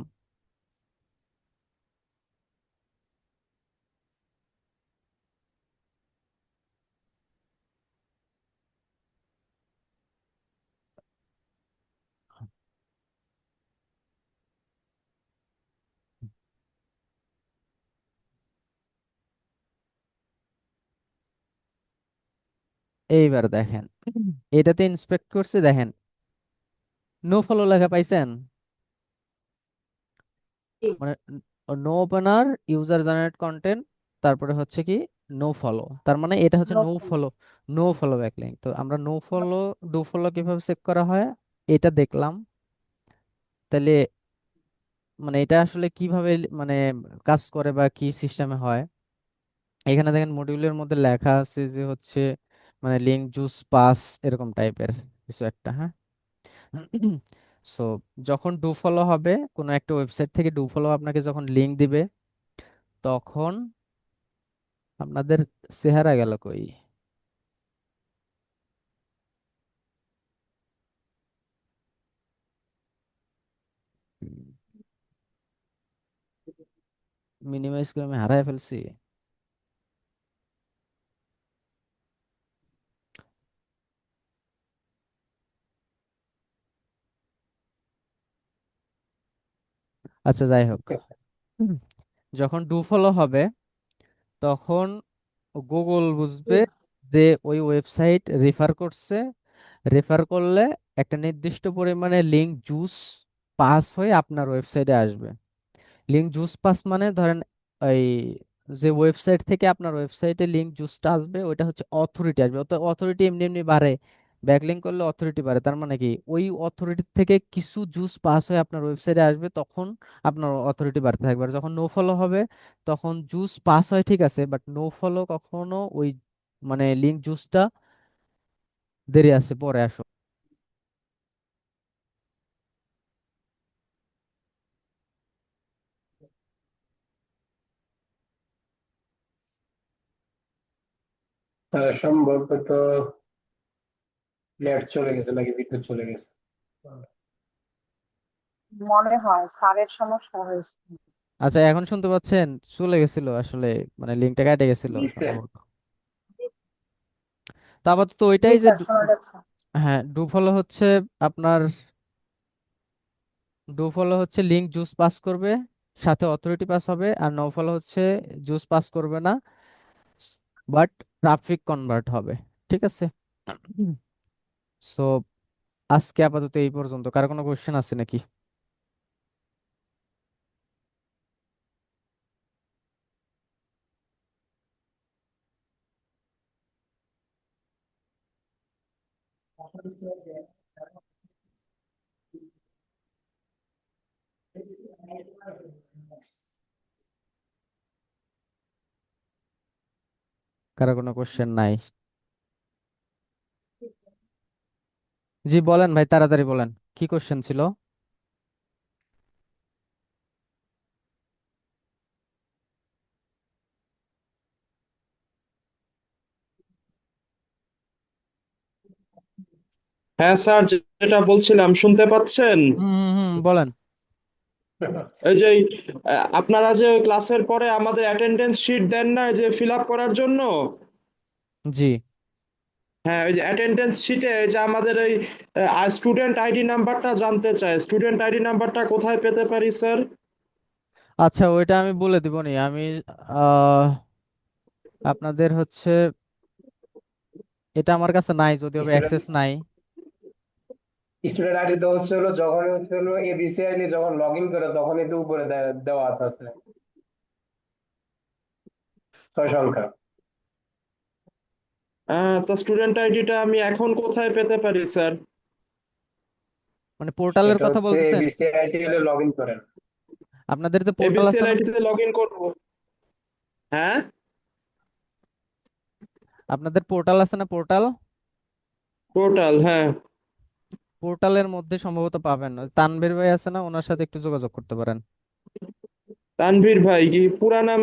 এইবার দেখেন এটাতে ইন্সপেক্ট করছে, দেখেন নো ফলো লেখা পাইছেন, মানে no opener user generate content, তারপরে হচ্ছে কি নো ফলো, তার মানে এটা হচ্ছে no follow, no follow backlink. তো আমরা নো ফলো ডু ফলো কিভাবে চেক করা হয় এটা দেখলাম। তাহলে মানে এটা আসলে কিভাবে মানে কাজ করে বা কি সিস্টেমে হয়, এখানে দেখেন মডিউলের মধ্যে লেখা আছে যে হচ্ছে মানে লিঙ্ক জুস পাস এরকম টাইপের কিছু একটা। হ্যাঁ, সো যখন ডু ফলো হবে কোনো একটা ওয়েবসাইট থেকে, ডু ফলো আপনাকে যখন লিংক দিবে, তখন আপনাদের চেহারা গেল কই, মিনিমাইজ করে আমি হারায় ফেলছি। আচ্ছা যাই হোক, হুম, যখন ডু ফলো হবে তখন গুগল বুঝবে যে ওই ওয়েবসাইট রেফার করছে, রেফার করলে একটা নির্দিষ্ট পরিমাণে লিংক জুস পাস হয়ে আপনার ওয়েবসাইটে আসবে। লিঙ্ক জুস পাস মানে ধরেন এই যে ওয়েবসাইট থেকে আপনার ওয়েবসাইটে লিঙ্ক জুসটা আসবে ওইটা হচ্ছে অথরিটি আসবে। অথরিটি এমনি এমনি বাড়ে, ব্যাকলিঙ্ক করলে অথরিটি বাড়ে, তার মানে কি ওই অথরিটি থেকে কিছু জুস পাস হয়ে আপনার ওয়েবসাইটে আসবে, তখন আপনার অথরিটি বাড়তে থাকবে। আর যখন নো ফলো হবে তখন জুস পাস হয় ঠিক আছে, বাট নো ফলো কখনো ওই মানে লিঙ্ক জুসটা দেরি আসে, পরে আসো। সম্ভবত নেট চলে গেছে নাকি বিদ্যুৎ চলে গেছে। মনে হয় স্যারের সমস্যা হয়েছে। আচ্ছা, এখন শুনতে পাচ্ছেন? চলে গেছিল আসলে, মানে লিঙ্কটা কেটে গেছিল নিচে সম্ভবত। তো আপাতত জি ওইটাই যে স্যার, শোনা যাচ্ছে। হ্যাঁ, ডু ফলো হচ্ছে আপনার, ডু ফলো হচ্ছে লিঙ্ক জুস পাস করবে, সাথে অথরিটি পাস হবে। আর নো ফলো হচ্ছে জুস পাস করবে না, বাট ট্রাফিক কনভার্ট হবে। ঠিক আছে। সো আজকে আপাতত এই পর্যন্ত। কার কোনো কোশ্চেন আছে নাকি? কারো কোনো কোশ্চেন নাই? জি বলেন ভাই, তাড়াতাড়ি বলেন, কি কোশ্চেন ছিল? হ্যাঁ স্যার, যেটা বলছিলাম শুনতে পাচ্ছেন? হুম হুম হুম, বলেন। এই যে আপনারা যে ক্লাসের পরে আমাদের অ্যাটেন্ডেন্স শিট দেন না, যে ফিল আপ করার জন্য। জি। হ্যাঁ, ওই যে অ্যাটেন্ডেন্স শিটে যে আমাদের এই স্টুডেন্ট আইডি নাম্বারটা জানতে চাই, স্টুডেন্ট আইডি নাম্বারটা কোথায় পেতে পারি স্যার? আচ্ছা, ওইটা আমি বলে দিব নি। আমি আহ আপনাদের হচ্ছে, এটা আমার কাছে নাই, যদিও স্টুডেন্ট অ্যাক্সেস নাই। স্টুডেন্ট আইডি তো হচ্ছে হলো যখন হচ্ছে হলো এবিসি আইডি যখন লগ ইন করে তখনই তো উপরে দেওয়া আছে 6 সংখ্যা। তো স্টুডেন্ট আইডিটা আমি এখন কোথায় পেতে পারি স্যার? মানে পোর্টালের এটা কথা হচ্ছে বলতেছেন? এবিসি আইডি হলে লগ ইন করেন। আপনাদের যে পোর্টাল আছে এবিসিএল না, আইডিতে লগ ইন করবো? হ্যাঁ, আপনাদের পোর্টাল আছে না, পোর্টাল, পোর্টাল, হ্যাঁ। পোর্টালের মধ্যে সম্ভবত পাবেন। ওই তানভীর ভাই আছে না, ওনার সাথে একটু যোগাযোগ করতে পারেন। তানভীর ভাই কি পুরা নাম?